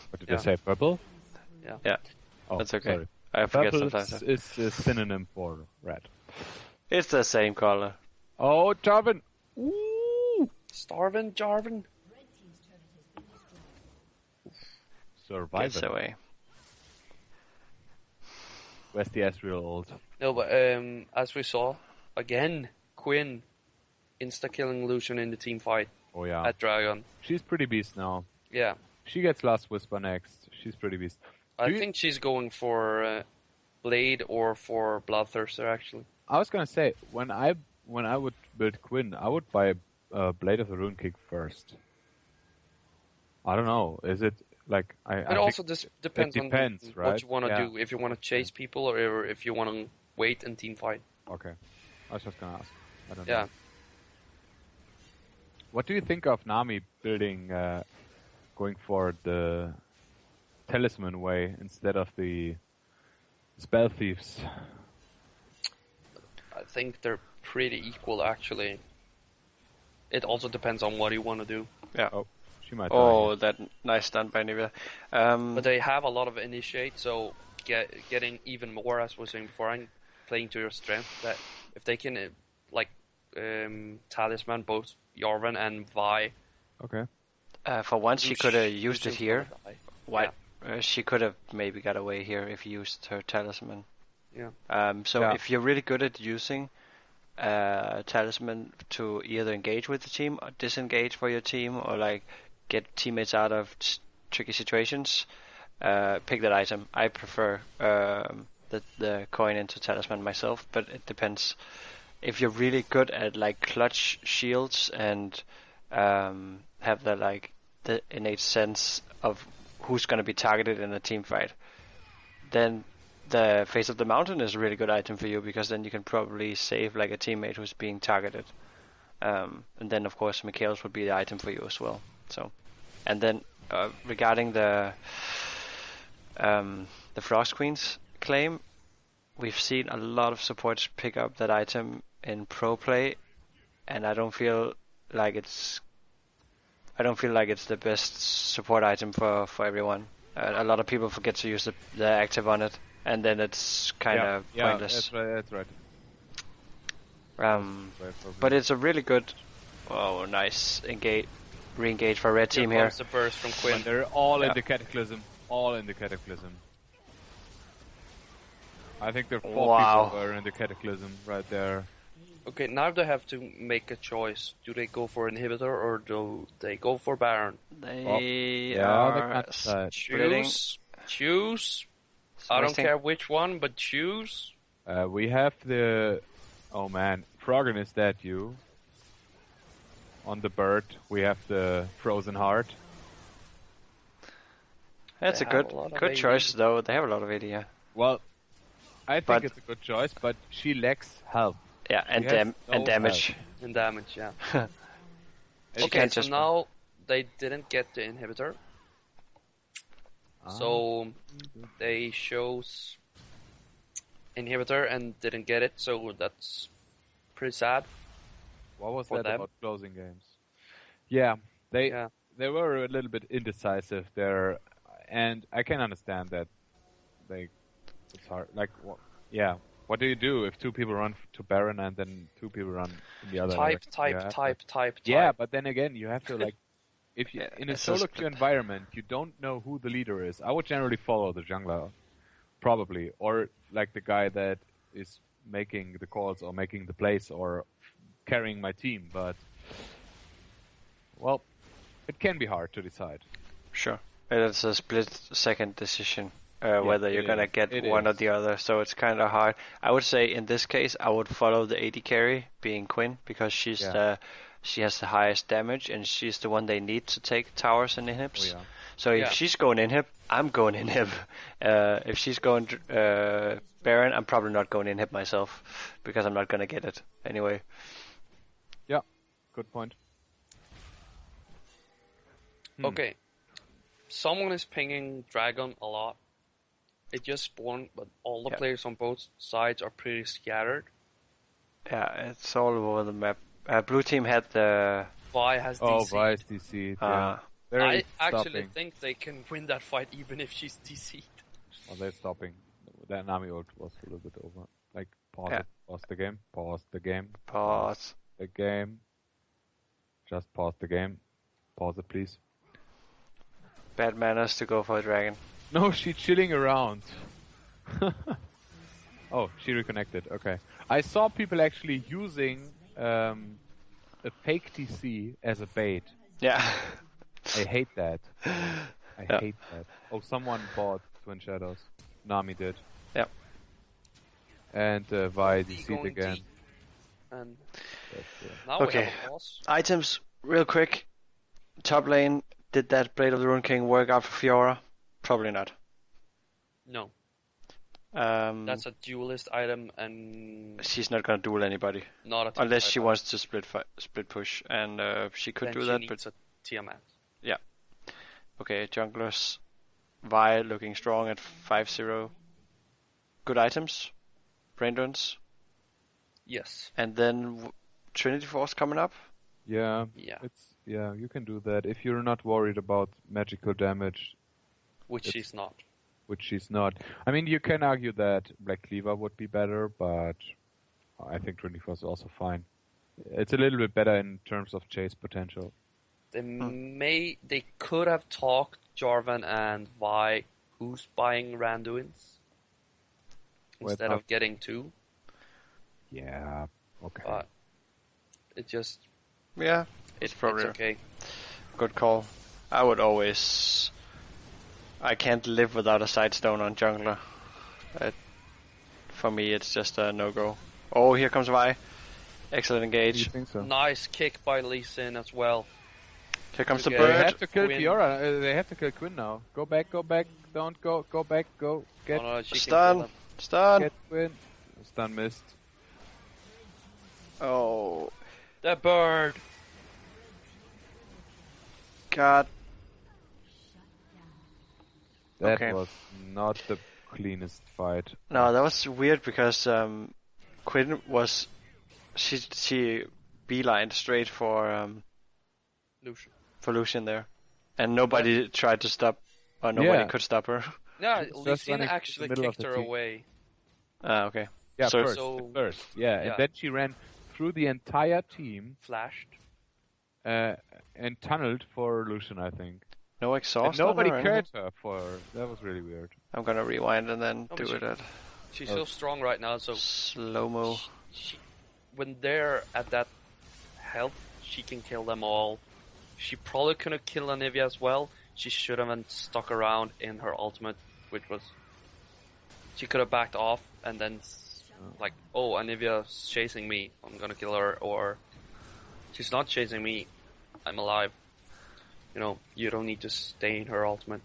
What did I say? Purple? Yeah. Oh, that's okay. Sorry. I forget purple sometimes. Is a synonym for red. It's the same color. Oh, Jarvan! Ooh! Starvin, Jarvan. survive gets away. Where's the Ezreal ult? No, but as we saw, again, Quinn insta-killing Lucian in the team fight. Oh yeah. At Dragon. She's pretty beast now. Yeah. She gets Last Whisper next. She's pretty beast. I think she's going for Blade or for Bloodthirster, actually. I was gonna say, when I would build Quinn, I would buy Blade of the Rune Kick first. I don't know. Is it like It also just depends on right? what you want to do. If you want to chase people or if you want to wait and team fight. Okay. I was just gonna ask. I don't know. Yeah. What do you think of Nami building, going for the Talisman way instead of the Spell Thieves? I think they're pretty equal, actually. It also depends on what you want to do. Yeah. Oh, she might. That nice stun by Nivea. But they have a lot of initiate, so getting even more, as we were saying before, and playing to your strength. That if they can, Talisman both Yarvan and Vi. Okay. For once, she could have used it here. Why? Yeah. She could have maybe got away here if you used her Talisman. Yeah. If you're really good at using Talisman to either engage with the team, or disengage for your team, or like get teammates out of tricky situations, pick that item. I prefer the coin into Talisman myself, but it depends. If you're really good at like clutch shields and have the innate sense of who's going to be targeted in a team fight, then the Face of the Mountain is a really good item for you, because then you can probably save like a teammate who's being targeted. And then of course Mikhail's would be the item for you as well. So, and then regarding the Frost Queen's claim, we've seen a lot of supports pick up that item in pro play, and I don't feel like it's the best support item for everyone. A lot of people forget to use the active on it, and then it's kind of pointless. That's right. But it's a really good, nice re-engage for red team here. The burst from Quinn. When they're all in the Cataclysm. I think there are 4 people who are in the Cataclysm right there. Okay, now they have to make a choice. Do they go for inhibitor or do they go for Baron? They are choose. I don't care which one, but choose. We have the... Oh man, Froggen, is that you? On the bird, we have the Frozen Heart. That's a good choice, though. They have a lot of AD, yeah. Well, I think it's a good choice, but she lacks health. Yeah, and damage. Health. And damage, yeah. Okay, so now they didn't get the inhibitor. So they chose inhibitor and didn't get it, so that's pretty sad. What was that about closing games? Yeah, they were a little bit indecisive there, and I can understand that. It's hard. What do you do if 2 people run to Baron and then 2 people run in the other direction? Type. Yeah, but then again, you have to if you in a solo queue environment, you don't know who the leader is. I would generally follow the jungler, probably, or like the guy that is making the calls or making the plays or carrying my team. But it can be hard to decide. Sure, it's a split-second decision. Whether you're going to get one or the other, so it's kind of hard. I would say in this case, I would follow the AD carry, being Quinn, because she has the highest damage, and she's the one they need to take towers and inhibs. So if she's going inhib, I'm going inhib. If she's going Baron, I'm probably not going inhib myself, because I'm not going to get it anyway. Yeah, good point. Okay, someone is pinging Dragon a lot. It just spawned, but all the players on both sides are pretty scattered. Yeah, it's all over the map. Blue team had the... Vi has DC. Oh, Vi is DC. I actually think they can win that fight even if she's DC'd. Well, they're stopping. That Nami ult was a little bit over. Like, pause the game. Just pause the game. Pause it, please. Bad manners to go for a dragon. No, she's chilling around. Oh, she reconnected. Okay. I saw people actually using a fake TC as a bait. Yeah. I hate that. I hate that. Oh, someone bought Twin Shadows. Nami did. Yep. And Vi DC'd again. And now okay. Items, real quick. Top lane, did that Blade of the Rune King work out for Fiora? Probably not. No. That's a duelist item, and she's not gonna duel anybody. Not unless she wants to split push, and she could do that. But a Tiamat. Yeah. Okay, junglers. Vi looking strong at 5-0. Good items. Braindons. Yes. And then Trinity Force coming up. Yeah. You can do that if you're not worried about magical damage. Which she's not. I mean, you can argue that Black Cleaver would be better, but I think Trinity Force is also fine. It's a little bit better in terms of chase potential. They could have talked Jarvan and Vi who's buying Randuins instead of getting 2. Yeah, okay. But it just... Yeah, it's probably okay. Good call. I would always... I can't live without a sidestone on jungler. For me, it's just a no-go. Oh, here comes Vi. Excellent engage. So? Nice kick by Lee Sin as well. Here comes the bird. They have to kill Fiora. They have to kill Quinn now. Go back. Don't go. Go back. Go. Get stun. Get Quinn. Stun missed. Oh. The bird. God. That was not the cleanest fight. No, that was weird because Quinn was... She beelined straight for Lucian. For Lucian there. And nobody tried to stop... Or nobody could stop her. Yeah, Lucian actually kicked her away. Ah, okay. Yeah, first. Yeah, and then she ran through the entire team. Flashed. And tunneled for Lucian, I think. No exhaust. And nobody cared her for. That was really weird. I'm gonna rewind and then do it. She's so strong right now. So slow mo. When they're at that health, she can kill them all. She probably could have killed Anivia as well. She should have stuck around in her ultimate, which was she could have backed off and then like, oh, Anivia's chasing me. I'm gonna kill her, or she's not chasing me. I'm alive. You know, you don't need to stay in her ultimate.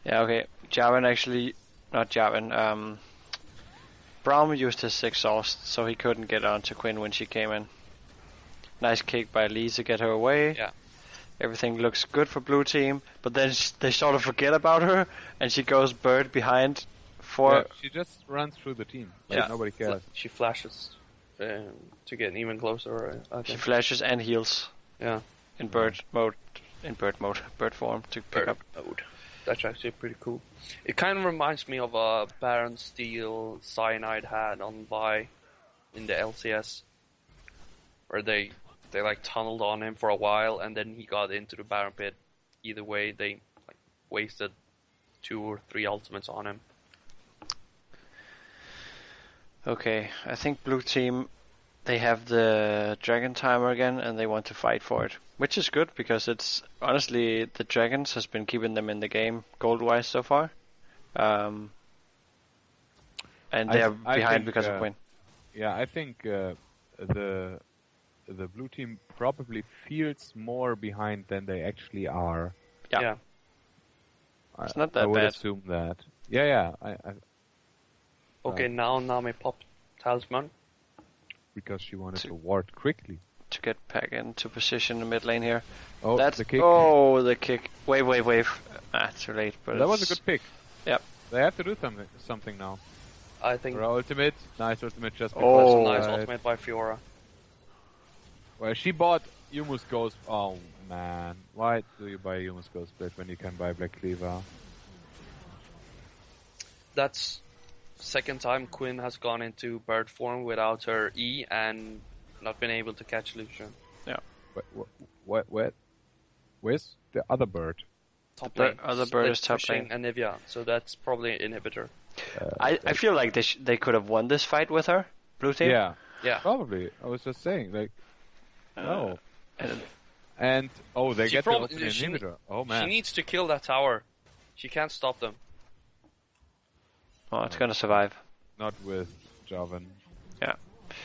Yeah, okay. Jarvan actually... Not Jarvan. Braum used his exhaust, so he couldn't get onto Quinn when she came in. Nice kick by Lee to get her away. Yeah. Everything looks good for blue team, but then they sort of forget about her, and she goes bird behind for... Yeah, she just runs through the team. Like nobody cares. She flashes to get even closer. She flashes and heals. Yeah. In bird form to pick up. Mode. That's actually pretty cool. It kind of reminds me of a Baron Steel Cyanide had on Vi in the LCS, where they like tunneled on him for a while and then he got into the Baron pit. Either way, they like wasted 2 or 3 ultimates on him. Okay, I think blue team, they have the dragon timer again and they want to fight for it, which is good because it's honestly the dragons has been keeping them in the game gold wise so far, and they are behind because of Quinn. Yeah, I think the blue team probably feels more behind than they actually are. Yeah. It's not that bad. I would assume that. Yeah. Okay, now Nami popped Talisman. Because she wanted to ward quickly. To get back into position in the mid lane here. Oh, that's the kick. Oh, the kick. Wave. Too late. But that was a good pick. Yep. They have to do something now. I think... Her ultimate. Nice ultimate just because... Oh, nice ultimate by Fiora. Well, she bought Yuumu's Ghost. Oh, man. Why do you buy Yuumu's Ghost Split when you can buy Black Cleaver? That's... second time Quinn has gone into bird form without her E and not been able to catch Lucian. Yeah. With the other bird. Top lane. Other bird is top lane. Anivia, so that's probably an inhibitor. I feel like they could have won this fight with her, blue team. Yeah. Probably. I was just saying, like, no. They get the ultimate inhibitor. Oh man. She needs to kill that tower. She can't stop them. Oh, it's gonna survive. Not with Jarvan. Yeah.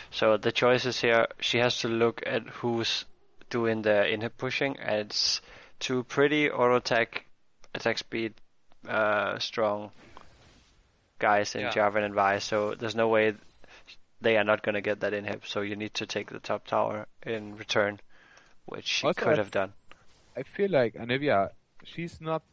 So the choices here, she has to look at who's doing the inhib pushing, and it's two pretty auto attack speed, strong guys in Jarvan and Vi. So there's no way they are not gonna get that inhib. So you need to take the top tower in return, which she also could have done. I feel like Anivia, she's not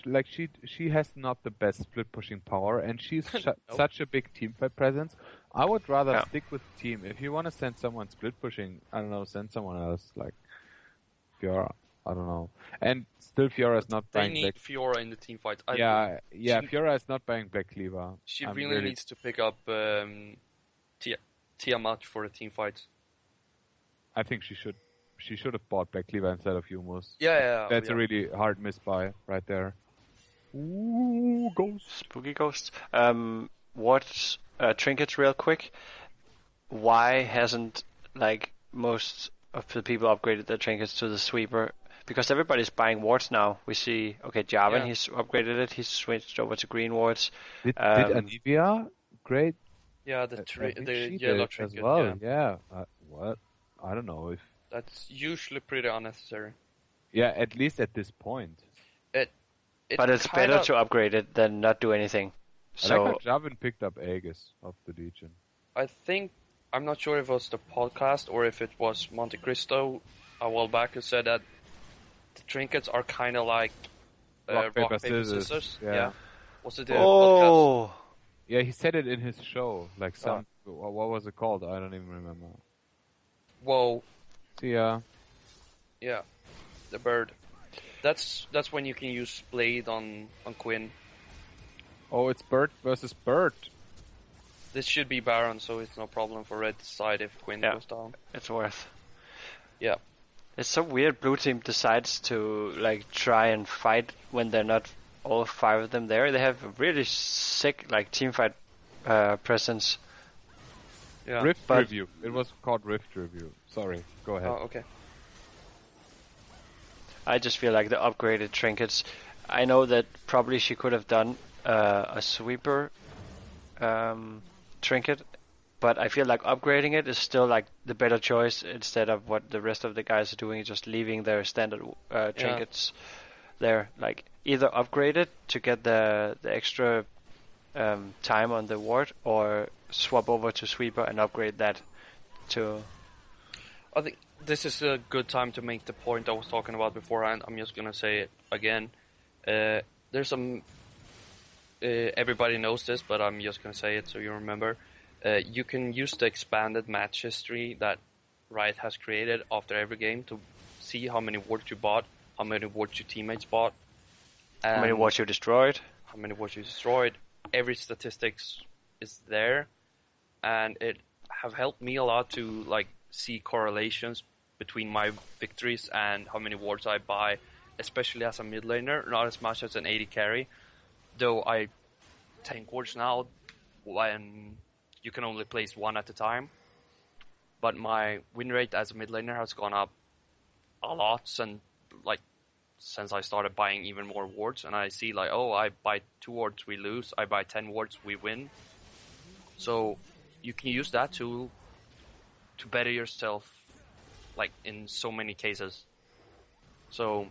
like she has not the best split pushing power, and she's such a big teamfight presence. I would rather stick with the team. If you want to send someone split pushing, I don't know, send someone else like Fiora. I don't know. And still, Fiora is not buying. They need Fiora in the team fight. Fiora is not buying Black Cleaver. She really needs to pick up Tiamat for the team fight. I think she should. She should have bought Black Cleaver instead of Humus. That's a really hard misbuy right there. Ooh, ghost. Spooky ghost. What trinkets real quick? Why hasn't like most of the people upgraded their trinkets to the sweeper? Because everybody's buying wards now. We see, Jarvan, he's upgraded it. He's switched over to green wards. Did Anivia upgrade? Yeah, the yellow trinket as well. Yeah. What? I don't know if. That's usually pretty unnecessary. Yeah, at least at this point. But it's better to upgrade it than not do anything. So I like how Jarvan picked up Aegis of the Legion. I'm not sure if it was the podcast or if it was Monte Cristo a while back who said that the trinkets are kind of like rock, paper, scissors. Yeah. Was it the podcast? Yeah, he said it in his show. Like what was it called? I don't even remember. Whoa. Yeah. Yeah, the bird. That's when you can use Blade on Quinn. Oh, it's bird versus bird. This should be Baron, so it's no problem for red side if Quinn goes down. It's worth. Yeah. It's so weird. Blue team decides to like try and fight when they're not all five of them there. They have a really sick like team fight presence. Yeah. Rift Review. It was called Rift Review. Sorry. Go ahead. Oh, okay. I just feel like the upgraded trinkets. I know that probably she could have done a sweeper trinket, but I feel like upgrading it is still like the better choice instead of what the rest of the guys are doing, just leaving their standard trinkets there. Like either upgrade it to get the extra time on the ward, or swap over to sweeper and upgrade that to. I think this is a good time to make the point I was talking about beforehand. I'm just gonna say it again. There's some. Everybody knows this, but I'm just gonna say it so you remember. You can use the expanded match history that Riot has created after every game to see how many wards you bought, how many wards your teammates bought, how many wards you destroyed. Every statistics is there, and it have helped me a lot to like see correlations between my victories and how many wards I buy, especially as a mid laner, not as much as an AD carry. Though I tank wards now when you can only place one at a time. But my win rate as a mid laner has gone up a lot since I started buying even more wards, and I see like, I buy 2 wards, we lose. I buy 10 wards, we win. So you can use that to better yourself, like in so many cases. So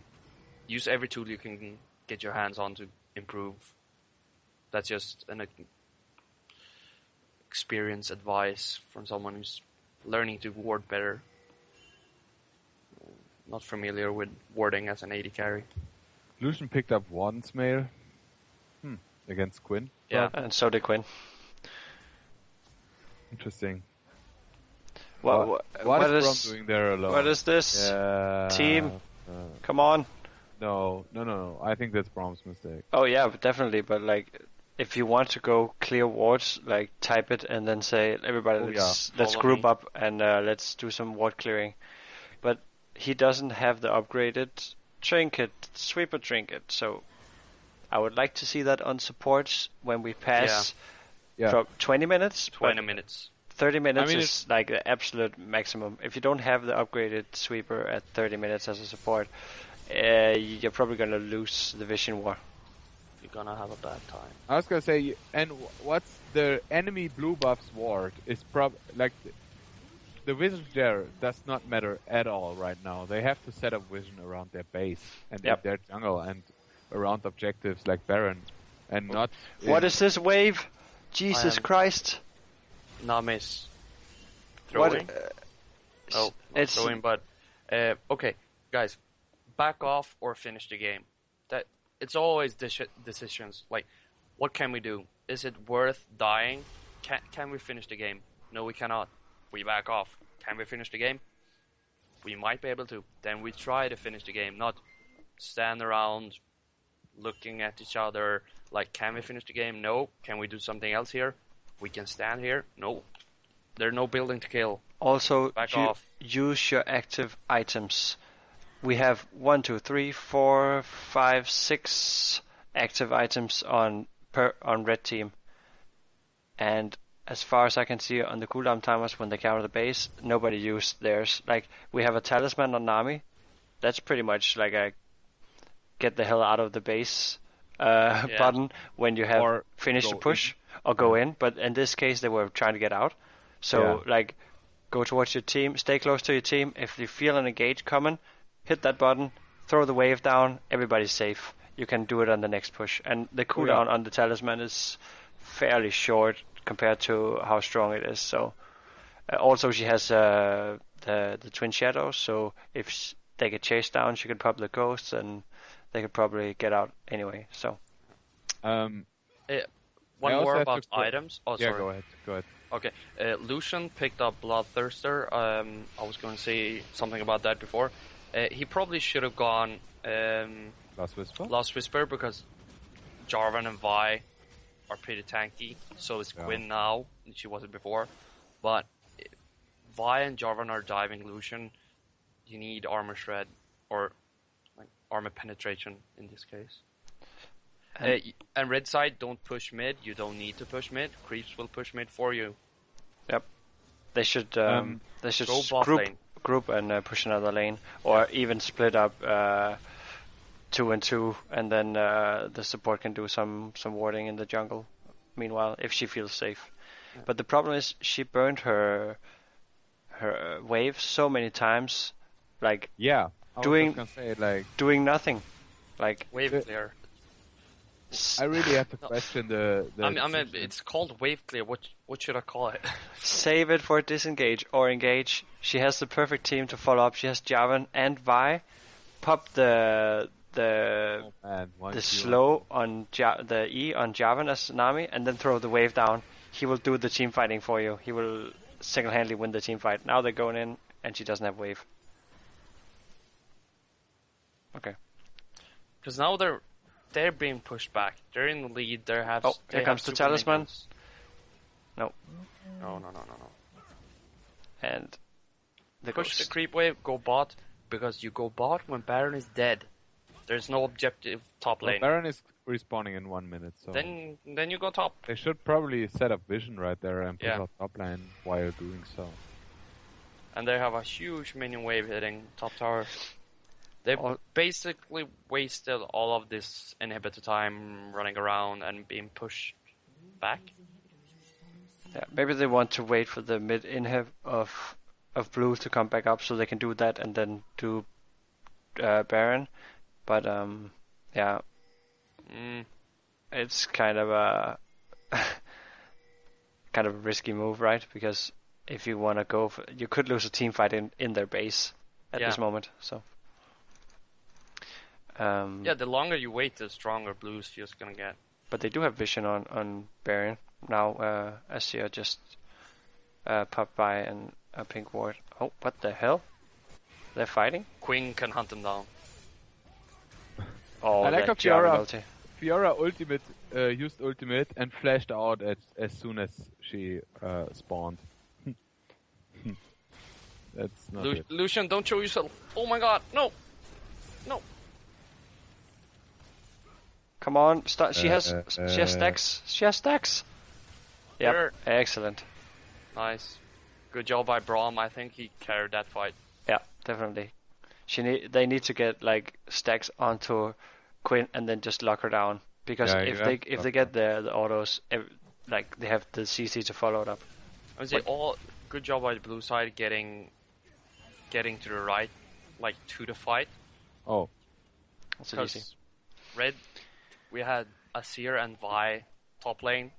use every tool you can get your hands on to improve. That's just an experience advice from someone who's learning to ward better. Not familiar with warding as an AD carry. Lucian picked up Warden's Mail against Quinn. Yeah, and so did Quinn. Interesting. What is Braum doing there alone? What is this? Team? Come on. No. I think that's Braum's mistake. Oh yeah, definitely. But like, if you want to go clear wards, like type it and then say, everybody, let's group up and let's do some ward clearing. But he doesn't have the upgraded trinket, sweeper trinket. So I would like to see that on supports when we pass from 20 minutes. 20 minutes. 30 minutes is like the absolute maximum. If you don't have the upgraded sweeper at 30 minutes as a support, you're probably going to lose the vision war. You're going to have a bad time. I was going to say, and what's the enemy blue buff's ward is like the vision there does not matter at all right now. They have to set up vision around their base and in their jungle and around objectives like Baron and not... What is this wave? Jesus Christ. Nami's throwing. It's throwing, but okay, guys, back off or finish the game. That it's always decisions. Like, what can we do? Is it worth dying? Can we finish the game? No, we cannot. We back off. Can we finish the game? We might be able to. Then we try to finish the game, not stand around looking at each other. Like, can we finish the game? No. Can we do something else here? We can stand here. No. There's no building to kill. Also, use your active items. We have 1, 2, 3, 4, 5, 6 active items on red team. And as far as I can see on the cooldown timers when they counter the base, nobody used theirs. Like, we have a talisman on Nami. That's pretty much like a get the hell out of the base button when you have finished the push. Or go in, but in this case they were trying to get out. So like, go towards your team, stay close to your team. If you feel an engage coming, hit that button, throw the wave down, everybody's safe. You can do it on the next push. And the cooldown on the talisman is fairly short compared to how strong it is. So also she has the twin shadows, so if they get chased down, she could pop the ghosts and they could probably get out anyway. So one more about items. Oh, sorry. Go ahead. Okay, Lucian picked up Bloodthirster. I was going to say something about that before. He probably should have gone Lost Whisper because Jarvan and Vi are pretty tanky. So is Quinn now. She wasn't before. But Vi and Jarvan are diving Lucian. You need armor shred or like armor penetration in this case. And red side, don't push mid. You don't need to push mid. Creeps will push mid for you. Yep. They should group and push another lane, or even split up 2 and 2, and then the support can do some warding in the jungle. Meanwhile, if she feels safe. Yeah. But the problem is she burned her wave so many times, like doing nothing, like wave clear. I really have to question the I mean, it's called wave clear. What should I call it? Save it for disengage or engage. She has the perfect team to follow up. She has Jarvan and Vi. Pop the slow on the E on Jarvan as Nami, and then throw the wave down. He will do the team fighting for you. He will single-handedly win the team fight. Now they're going in, and she doesn't have wave. Okay. Because now they're being pushed back. They're in the lead. Here comes the talisman. No. No. And push the creep wave, go bot, because you go bot when Baron is dead. There's no objective top lane. Baron is respawning in 1 minute, so... Then you go top. They should probably set up vision right there and push out top lane while doing so. And they have a huge minion wave hitting top tower. They've basically wasted all of this inhibitor time running around and being pushed back. Yeah, maybe they want to wait for the mid inhib of blue to come back up so they can do that and then do Baron. But it's kind of a risky move, right? Because if you want to go you could lose a team fight in their base at this moment. So. The longer you wait, the stronger Blue's feels gonna get. But they do have vision on Baron now. Asir just popped by and a pink ward. Oh, what the hell? They're fighting? Queen can hunt them down. Oh, I like that Fiora ultimate used ultimate and flashed out as soon as she spawned. That's not Lucian, don't show yourself. Oh my god, no! Come on, start. She has stacks. She has stacks. Yep, Sure. Excellent. Nice. Good job by Braum. I think he carried that fight. Yeah, definitely. They need to get like stacks onto Quinn and then just lock her down, because if they get the autos, like they have the CC to follow it up. I would say good job by the blue side getting to the right, like to the fight. Oh, that's easy. Red, we had Azir and Vi top lane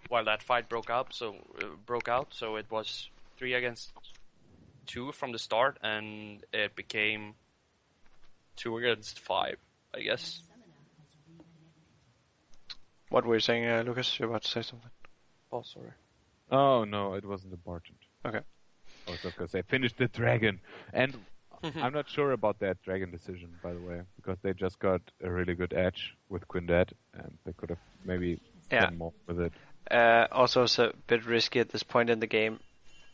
while that fight broke out. So it was 3 against 2 from the start, and it became 2 against 5, I guess. What were you saying, Lucas? You're about to say something. Oh, sorry. Oh no, it wasn't important. Okay. I was just gonna say finished the dragon, and I'm not sure about that dragon decision, by the way, because they just got a really good edge with Quindet, and they could have maybe done more with it. Also, it's a bit risky at this point in the game.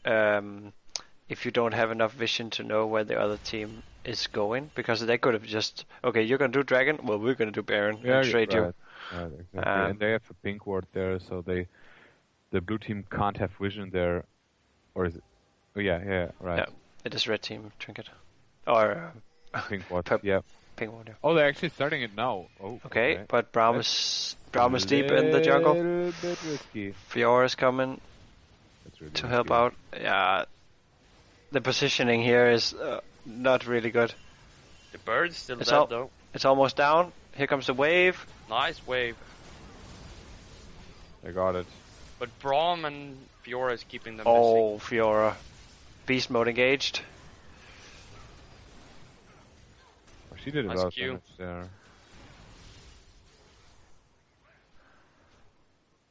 If you don't have enough vision to know where the other team is going, because they could have just, okay, you're going to do Dragon, well, we're going to do Baron, and trade you. Right, exactly. And they have a pink ward there, so the blue team can't have vision there, or is it? Oh, yeah, right. Yeah, it is red team trinket. Or pink ward, yeah. Pink ward, yeah. Oh, they're actually starting it now. Oh, okay. But Braum is deep in the jungle. A little bit risky. Fiora is coming to help out. Yeah. The positioning here is not really good. The bird's still dead, though. It's almost down. Here comes the wave. Nice wave. They got it. But Braum and Fiora is keeping them missing. missing. Fiora. Beast mode engaged. Oh, she did a lot of damage there.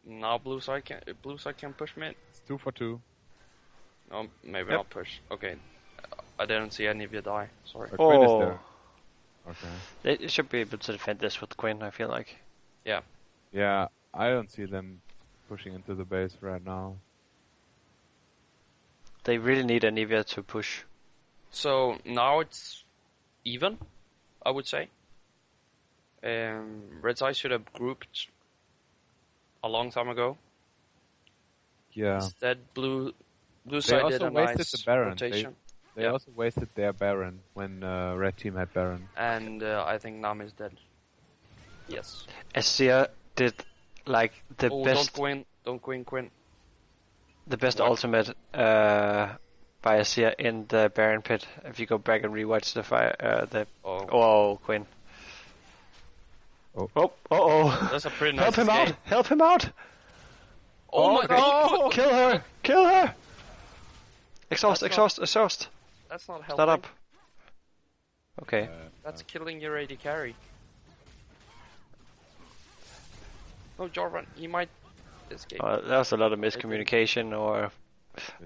Now blue side can push mid. It's 2 for 2. Oh, maybe not push. Okay. I didn't see any of you die. Sorry. Quinn is there. Okay. They should be able to defend this with Quinn, I feel like. Yeah. Yeah, I don't see them pushing into the base right now. They really need Anivia to push. So now it's even, I would say. Red side should have grouped a long time ago. Yeah. Instead, blue side did a nice rotation. They also wasted their Baron when red team had Baron. And I think Nam is dead. Yes. Azir did like the best. Don't Quinn. The best ultimate by Azir in the Baron pit. If you go back and rewatch Quinn. Oh. That's a pretty nice Help him out! Oh my god! Kill her! Exhaust. That's not helping. Start up. Okay. That's killing your AD carry. No, Jarvan, he might escape. That was a lot of miscommunication, or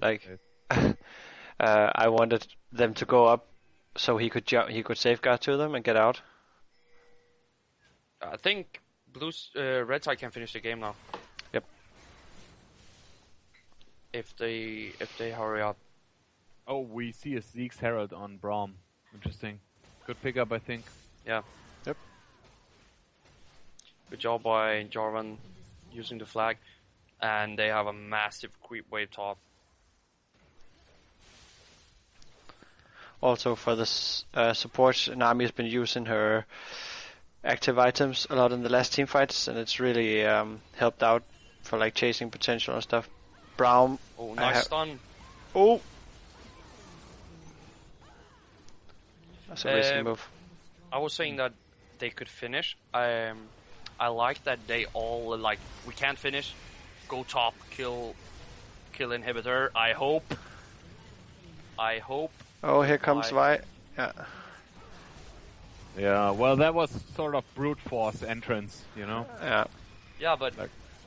like I wanted them to go up so he could safeguard to them and get out. I think red side can finish the game now. Yep. If they hurry up. Oh, we see a Zeke's Herald on Braum. Interesting. Good pickup, I think. Yeah. Yep. Good job by Jarvan using the flag. And they have a massive creep wave top. Also for the support, Nami has been using her active items a lot in the last team fights, and it's really helped out for like chasing potential and stuff. Braum. Oh, nice stun. Oh! That's a risky move. I was saying that they could finish. I like that they all like, we can't finish. Go top, kill inhibitor. I hope. Oh, here comes Vi. Yeah. Yeah, well, that was sort of brute force entrance, you know. Yeah. Yeah, but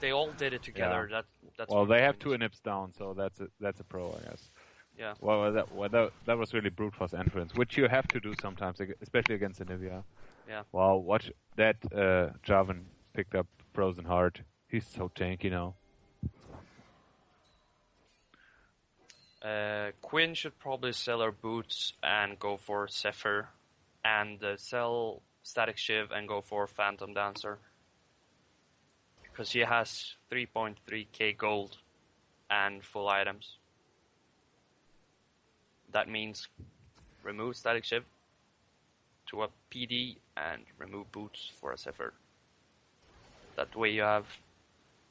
they all did it together. Yeah. That's well, they have 2 inhibs down, so that's a pro, I guess. Yeah. Well, that was really brute force entrance, which you have to do sometimes, especially against Anivia. Yeah. Wow, watch that. Jarvan picked up Frozen Heart. He's so tanky now. Quinn should probably sell her boots and go for Zephyr, and sell Static Shiv and go for Phantom Dancer. Because she has 3.3k gold and full items. That means remove Static Shiv to a PD and remove boots for a Zephyr. That way you have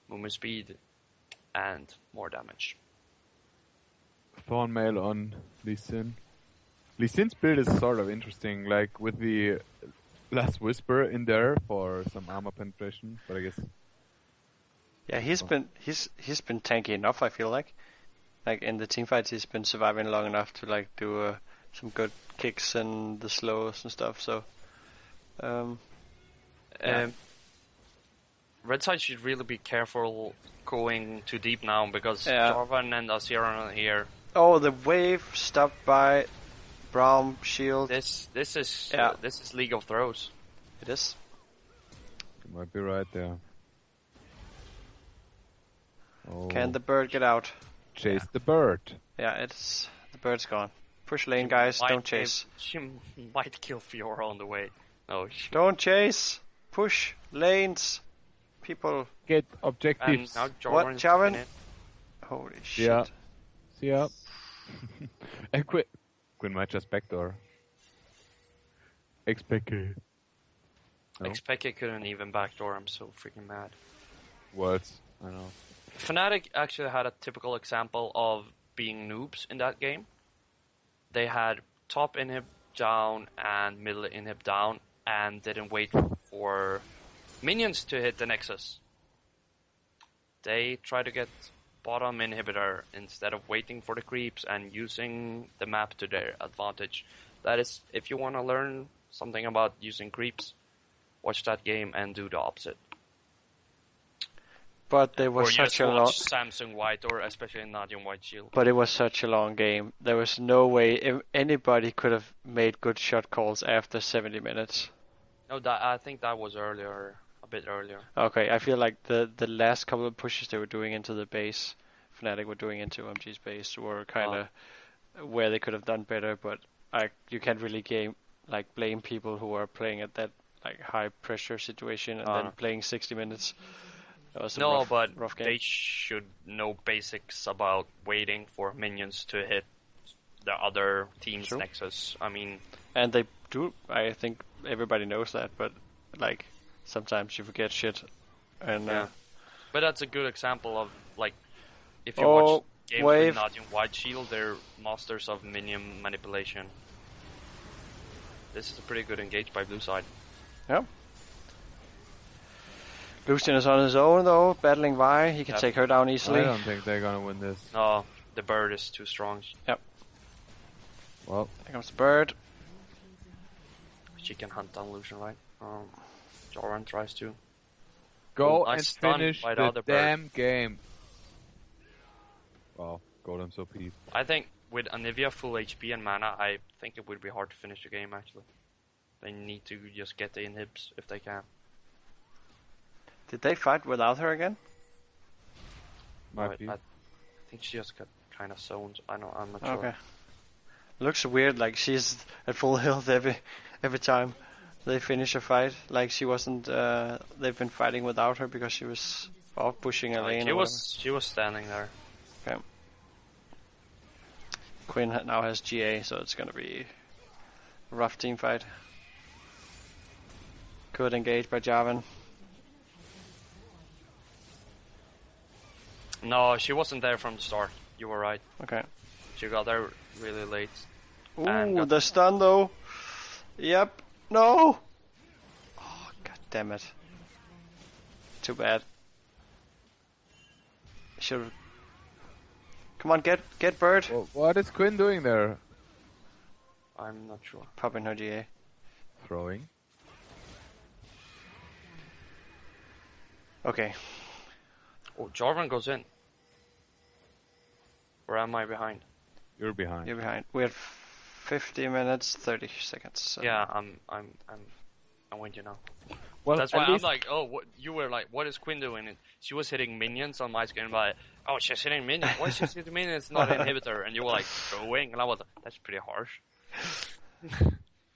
movement speed and more damage. Thornmail on Lee Sin. Lee Sin's build is sort of interesting, like with the Last Whisper in there for some armor penetration, but I guess. Yeah, he's been tanky enough. I feel like in the team fights, he's been surviving long enough to like do some good kicks and the slows and stuff. So, Red side should really be careful going too deep now because Jarvan and Azir are here. Oh, the wave stopped by Braum shield. This is League of Throws. It is. You might be right there. Oh. Can the bird get out? Chase the bird. Yeah, the bird's gone. Push lane, guys. Don't chase. She might kill Fiora on the way. No. Don't chase. Push lanes. People get objectives. What, Jarvan? Holy shit. Yeah. See ya. And Quinn might just backdoor. Expeke. No? Expeke couldn't even backdoor. I'm so freaking mad. Words. I know. Fnatic actually had a typical example of being noobs in that game. They had top inhib down and middle inhib down and didn't wait for minions to hit the Nexus. They tried to get bottom inhibitor instead of waiting for the creeps and using the map to their advantage. That is, if you want to learn something about using creeps, watch that game and do the opposite. But there was such a long Samsung White or especially Nadium White Shield. But it was such a long game. There was no way anybody could have made good shot calls after 70 minutes. No, I think that was earlier, a bit earlier. Okay, I feel like the last couple of pushes they were doing into the base, Fnatic were doing into OMG's base, were kind of where they could have done better. But you can't really blame people who are playing at that like high pressure situation and then playing 60 minutes. No, but they should know basics about waiting for minions to hit the other team's Nexus. I mean, and they do. I think everybody knows that, but like sometimes you forget shit. And but that's a good example of like if you watch games with Nadium White Shield, they're masters of minion manipulation. This is a pretty good engage by blue side. Yeah. Lucian is on his own though, battling Vi. He can take her down easily. I don't think they're gonna win this. No, the bird is too strong. Yep. Well, there comes the bird. She can hunt down Lucian, right? Joran tries to. Go and finish the damn game. Wow, Golem's OP. I think with Anivia full HP and mana, I think it would be hard to finish the game actually. They need to just get the inhibs if they can. Did they fight without her again? Might be. I think she just got kind of zoned. I'm not sure. Okay. Looks weird, like she's at full health every time they finish a fight. Like she wasn't. They've been fighting without her because she was off pushing a lane. She was standing there. Okay. Quinn now has GA, so it's gonna be a rough team fight. Good engage by Jarvan. No, she wasn't there from the start. You were right. Okay. She got there really late. Ooh, the stun though. Yep. No. Oh, god damn it. Too bad. Should. Come on, get bird. Well, what is Quinn doing there? I'm not sure. Popping her GA. Throwing. Okay. Oh, Jarvan goes in. Or am I behind? You're behind. You're behind. We have 50 minutes, 30 seconds. So. Yeah, I'm with you now. Well, that's why I'm like, you were like, what is Quinn doing? And she was hitting minions on my screen, like, oh, she's hitting minions. Why is she hitting minions? It's not an inhibitor. And you were like, throwing. And I was like, that's pretty harsh.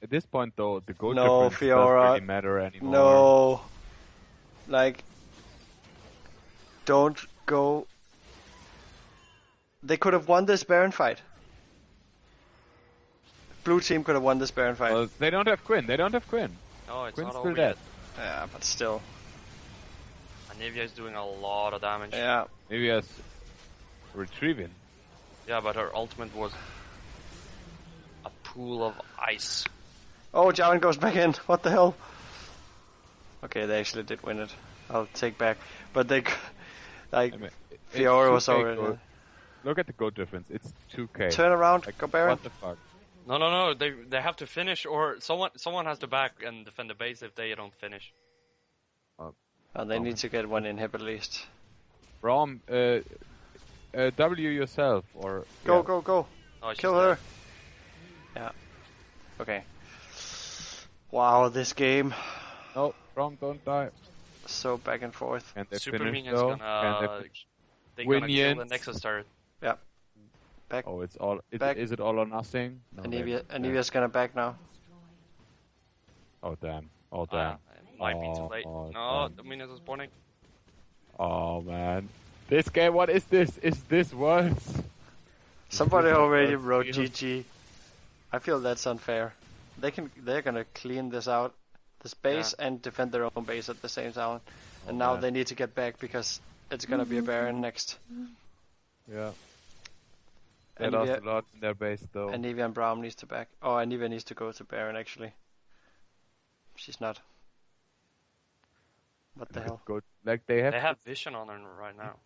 At this point, though, the gold No, difference Fiora. doesn't really matter anymore. No. Like, don't go. They could have won this Baron fight. Blue team could have won this Baron fight. Well, they don't have Quinn. No, it's Quinn's not still over dead. yet. Yeah, but still. Anivia is doing a lot of damage. Yeah. Nivea's retrieving. Yeah, but her ultimate was a pool of ice. Oh, Jarvan goes back in. What the hell? Okay, they actually did win it. I'll take back. But they, like, Fiora was already. Look at the gold difference. It's 2k. Turn around, like, go Baron. What the fuck? No. They have to finish, or someone has to back and defend the base if they don't finish. They need to get one inhib at least. Braum, W yourself, or... Go. Oh, Kill her. Yeah. Okay. Wow, this game. No, Braum, don't die. So back and forth. Can they Super finish, Minion's though? they're gonna kill the Nexus turret. Yeah. Back. Oh, it's all... Back. Is it all or nothing? No, Anivia's gonna back now. Oh, damn. Oh, damn. It might be too late. No, the Minions is spawning. Oh, man. This game, what is this? Is this worse? Somebody already wrote GG. I feel that's unfair. They're gonna clean this out, this base, and defend their own base at the same time. And now they need to get back because it's gonna be a Baron next. Yeah. They lost a lot in their base though. Anivia and Braum needs to back. Oh, Anivia needs to go to Baron actually. She's not. What the hell? Like they have vision on her right now.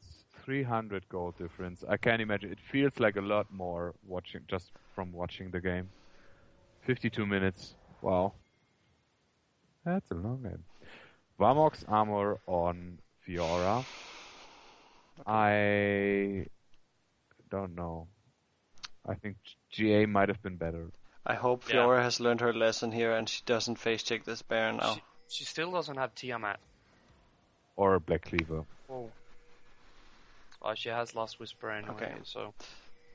300 gold difference. I can't imagine. It feels like a lot more just from watching the game. 52 minutes. Wow. That's a long game. Varmok's armor on Fiora. I don't know. I think GA might have been better. I hope Fiora has learned her lesson here and she doesn't face check this Baron now. She still doesn't have Tiamat. Or a Black Cleaver. Oh. Well, she has Last Whisper anyway, so...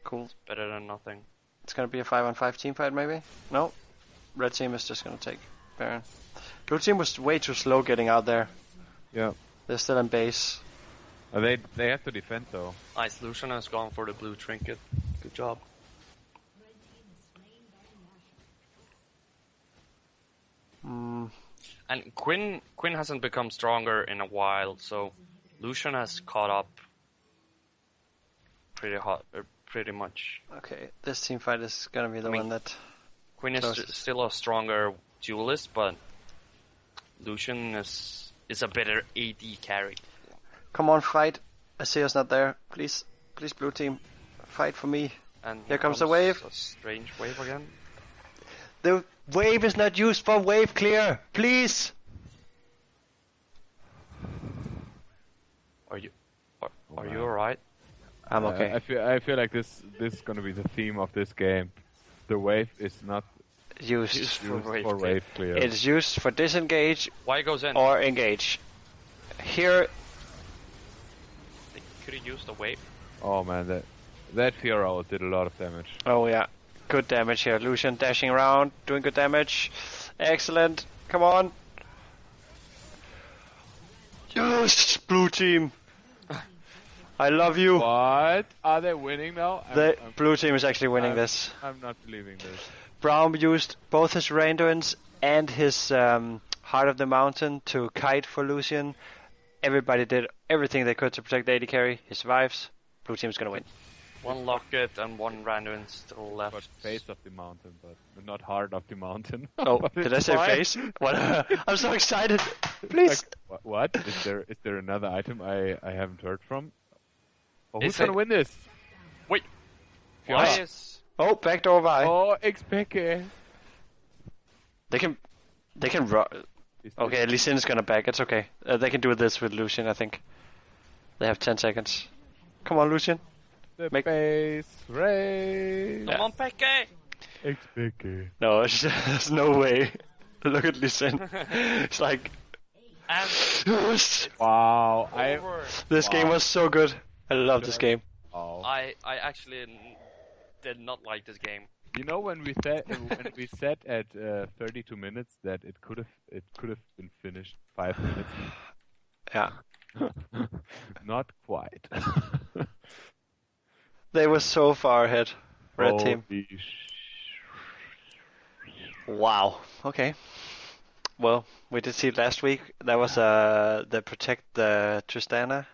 Cool. It's better than nothing. It's gonna be a 5-on-5 team fight maybe? No. Red team is just gonna take Baron. Blue team was way too slow getting out there. Yeah. They're still in base. They have to defend though. Nice, Lucian has gone for the blue trinket. Good job. And Quinn hasn't become stronger in a while, so Lucian has caught up pretty much. Okay, this team fight is gonna be the one that... Quinn is still a stronger duelist, but Lucian is a better AD carry. Come on, fight. Aseo's not there. Please, blue team, fight for me. And here comes the wave. A strange wave again. The wave is not used for wave clear. Please. Are you alright? I'm okay. I feel like this is gonna be the theme of this game. The wave is not used for wave clear. It's used for disengage. Why goes in? Or engage. Here. Could he use the wave? Oh man, that Fiora did a lot of damage. Oh yeah, good damage here. Lucian dashing around, doing good damage. Excellent. Come on. Yes, blue team. I love you. What? Are they winning now? Blue team is actually winning this. I'm not believing this. Braum used both his Randuins and his Heart of the Mountain to kite for Lucian. Everybody did everything they could to protect the AD carry. He survives. Blue team's gonna win. One Locket and one Randuin still left. But face of the mountain, but not heart of the mountain. Oh, did I say face? What? I'm so excited. Please. Like, what? Is there another item I haven't heard from? Oh, who's gonna win this? Wait. Why is... Oh, backdoor Vi. Oh, Xpeke. They can run. Okay, Lee Sin is gonna back. It's okay. They can do this with Lucian, I think. They have 10 seconds. Come on, Lucian. The base race. Come on, Peke. Xpeke. No, there's no way. Look at Lee Sin. It's like... Wow. This game was so good. I love this game. Oh. I actually did not like this game. You know, when we said at 32 minutes that it could have been finished 5 minutes. Yeah. Not quite. They were so far ahead, red team. Wow. Okay. Well, we did see it last week. That was the Protect the Tristana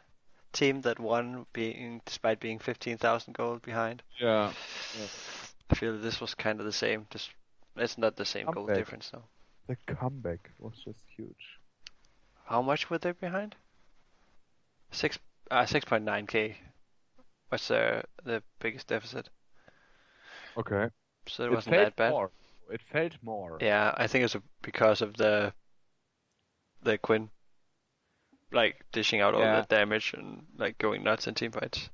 team that won, despite being 15,000 gold behind. Yeah. I feel this was kind of the same. It's not the same goal difference though. The comeback was just huge. How much were they behind? 6.9k was the biggest deficit. Okay. So it wasn't that bad. It felt more. Yeah, I think it's because of the Quinn, like dishing out all the damage and like going nuts in teamfights.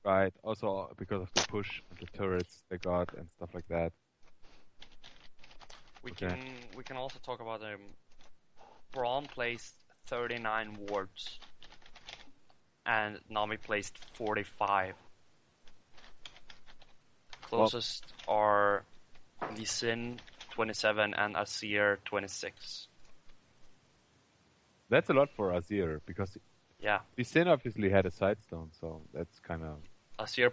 Right. Also because of the push of the turrets they got and stuff like that. We can also talk about Braum placed 39 wards and Nami placed 45. Closest are Lee Sin 27 and Azir 26. That's a lot for Azir because Lee Sin obviously had a sidestone, so that's kind of. Azir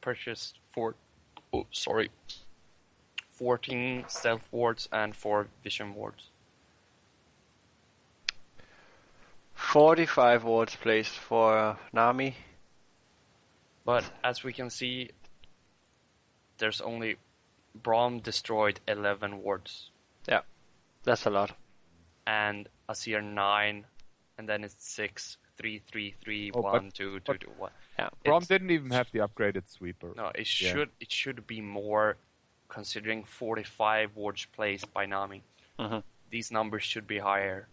purchased 14 stealth wards and 4 vision wards. 45 wards placed for Nami. But as we can see, there's only Braum destroyed 11 wards. Yeah, that's a lot. And Azir 9, and then it's 6, 3, 3, 3, 1, 2, 2, 2, 1. Yeah. Braum didn't even have the upgraded sweeper. No, it should be more, considering 45 wards placed by Nami. Mm-hmm. These numbers should be higher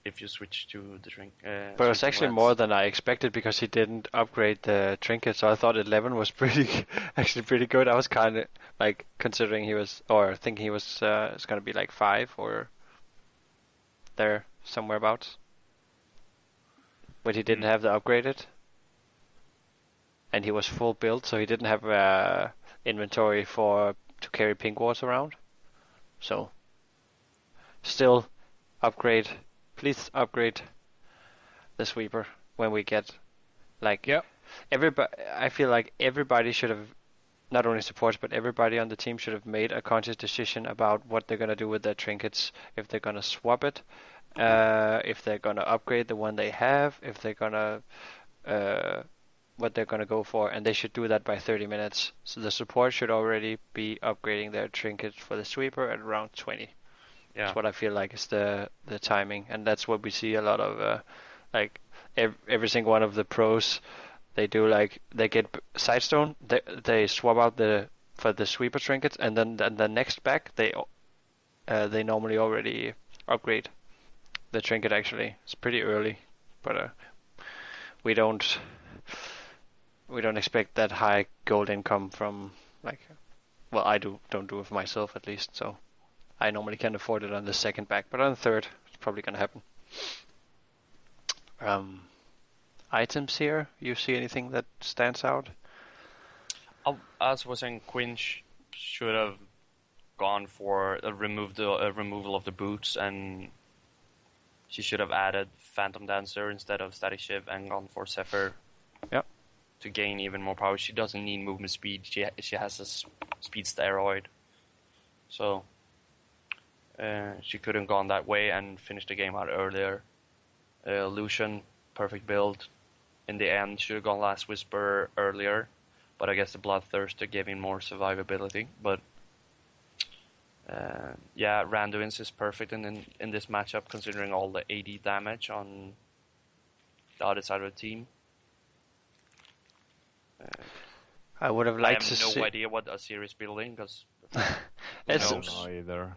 if you switch to the drink. But it's actually more than I expected because he didn't upgrade the trinket, so I thought 11 was pretty good. I was kind of like considering thinking he was it's going to be like 5 or there somewhere about. But he didn't have the upgraded, and he was full build, so he didn't have inventory to carry pink wards around. So still upgrade. Please upgrade the sweeper when we get everybody. I feel like everybody should have, not only supports, but everybody on the team should have made a conscious decision about what they're gonna do with their trinkets. If they're gonna swap it, if they're gonna upgrade the one they have, if they're gonna what they're gonna go for, and they should do that by 30 minutes. So the support should already be upgrading their trinkets for the sweeper at around 20. Yeah. That's what I feel like is the timing, and that's what we see a lot of. Every single one of the pros, they do they get sidestone, they swap out for the sweeper trinkets, and then the next back they normally already upgrade the trinket. Actually, it's pretty early, but we don't expect that high gold income from I don't do it for myself at least, so. I normally can afford it on the second back, but on the third, it's probably going to happen. Items here, you see anything that stands out? As I was saying, Quinn should have gone for a removal of the boots, and she should have added Phantom Dancer instead of Static Shiv and gone for Zephyr. Yep. To gain even more power. She doesn't need movement speed. She has a speed steroid. So she could have gone that way and finished the game out earlier. Lucian, perfect build. In the end, should have gone Last Whisper earlier, but I guess the Bloodthirster gave him more survivability. But Randuin's is perfect in this matchup, considering all the AD damage on the other side of the team. I would have liked to see. I have no idea what Azir is building because. I don't know either.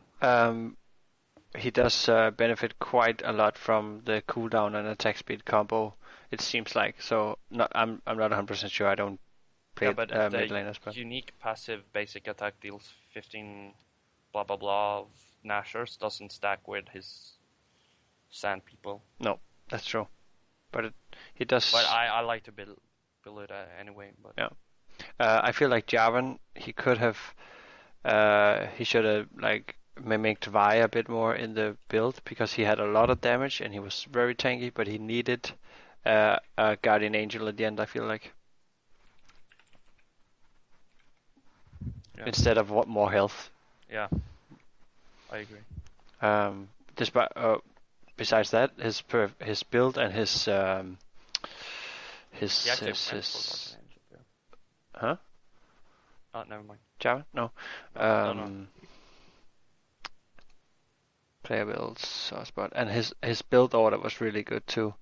He does benefit quite a lot from the cooldown and attack speed combo. It seems like so. I'm not 100% sure. I don't play mid laners, but unique passive basic attack deals 15 blah blah blah of Nashers doesn't stack with his sand people. No, that's true. But he does. But I like to build it anyway. But yeah. I feel like Jarvan, he could have, he should have like mimicked Vi a bit more in the build because he had a lot of damage and he was very tanky, but he needed a Guardian Angel at the end. I feel like instead of more health. Yeah, I agree. Besides that, his build and his huh? Oh, never mind. Java? No. No. Player builds spot, and his build order was really good too,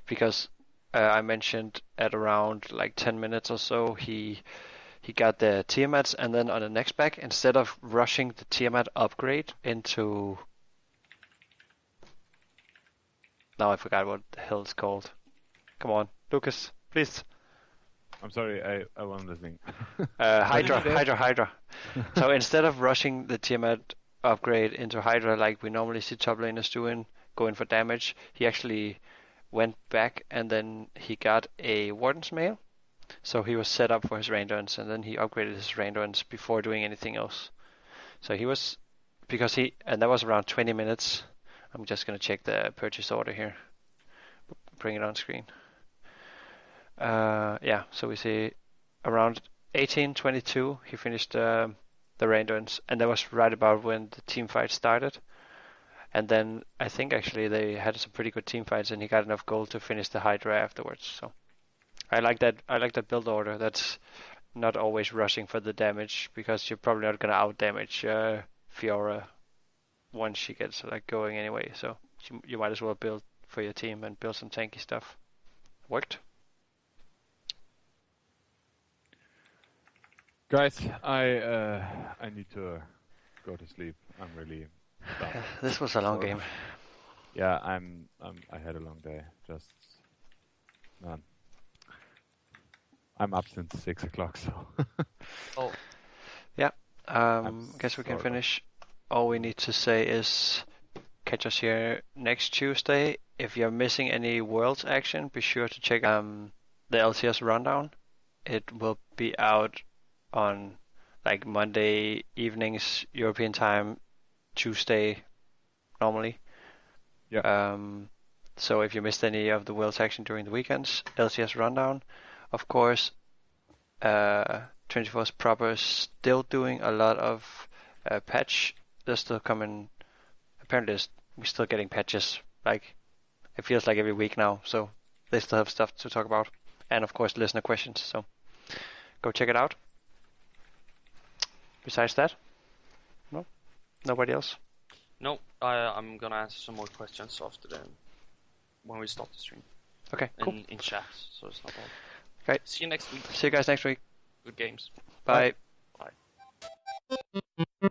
because I mentioned at around like 10 minutes or so he got the Tiamats, and then on the next back, instead of rushing the Tiamat upgrade into, now I forgot what the hell it's called. Come on, Lucas, please. I'm sorry, I wasn't listening. Hydra. So instead of rushing the Tiamat upgrade into Hydra like we normally see top laners doing, going for damage, he actually went back and then he got a Warden's Mail. So he was set up for his Raindance, and then he upgraded his Raindance before doing anything else. So he was, and that was around 20 minutes. I'm just going to check the purchase order here. Bring it on screen. Yeah, so we see around 18:22 he finished the Raindance, and that was right about when the team fight started. And then I think actually they had some pretty good team fights, and he got enough gold to finish the Hydra afterwards. So I like that build order. That's not always rushing for the damage, because you're probably not gonna out damage Fiora once she gets like going anyway. So you might as well build for your team and build some tanky stuff. Worked. Guys, I need to go to sleep. I'm really done. This was a long game. Yeah, I had a long day. Just man. I'm up since 6 o'clock, so. Oh. Yeah. Guess we can finish. All we need to say is catch us here next Tuesday. If you're missing any Worlds action, be sure to check the LCS rundown. It will be out on like Monday evenings European time, Tuesday normally. Yeah. So if you missed any of the Worlds action during the weekends, LCS rundown. Of course, 24's proper still doing a lot of patch. They're still coming. Apparently, we're still getting patches. Like it feels like every week now. So they still have stuff to talk about, and of course, listener questions. So go check it out. Besides that, no, nobody else. No, I'm gonna answer some more questions after when we stop the stream. Okay, cool. In chat, so it's not bad. Okay. See you next week. See you guys next week. Good games. Bye. Bye.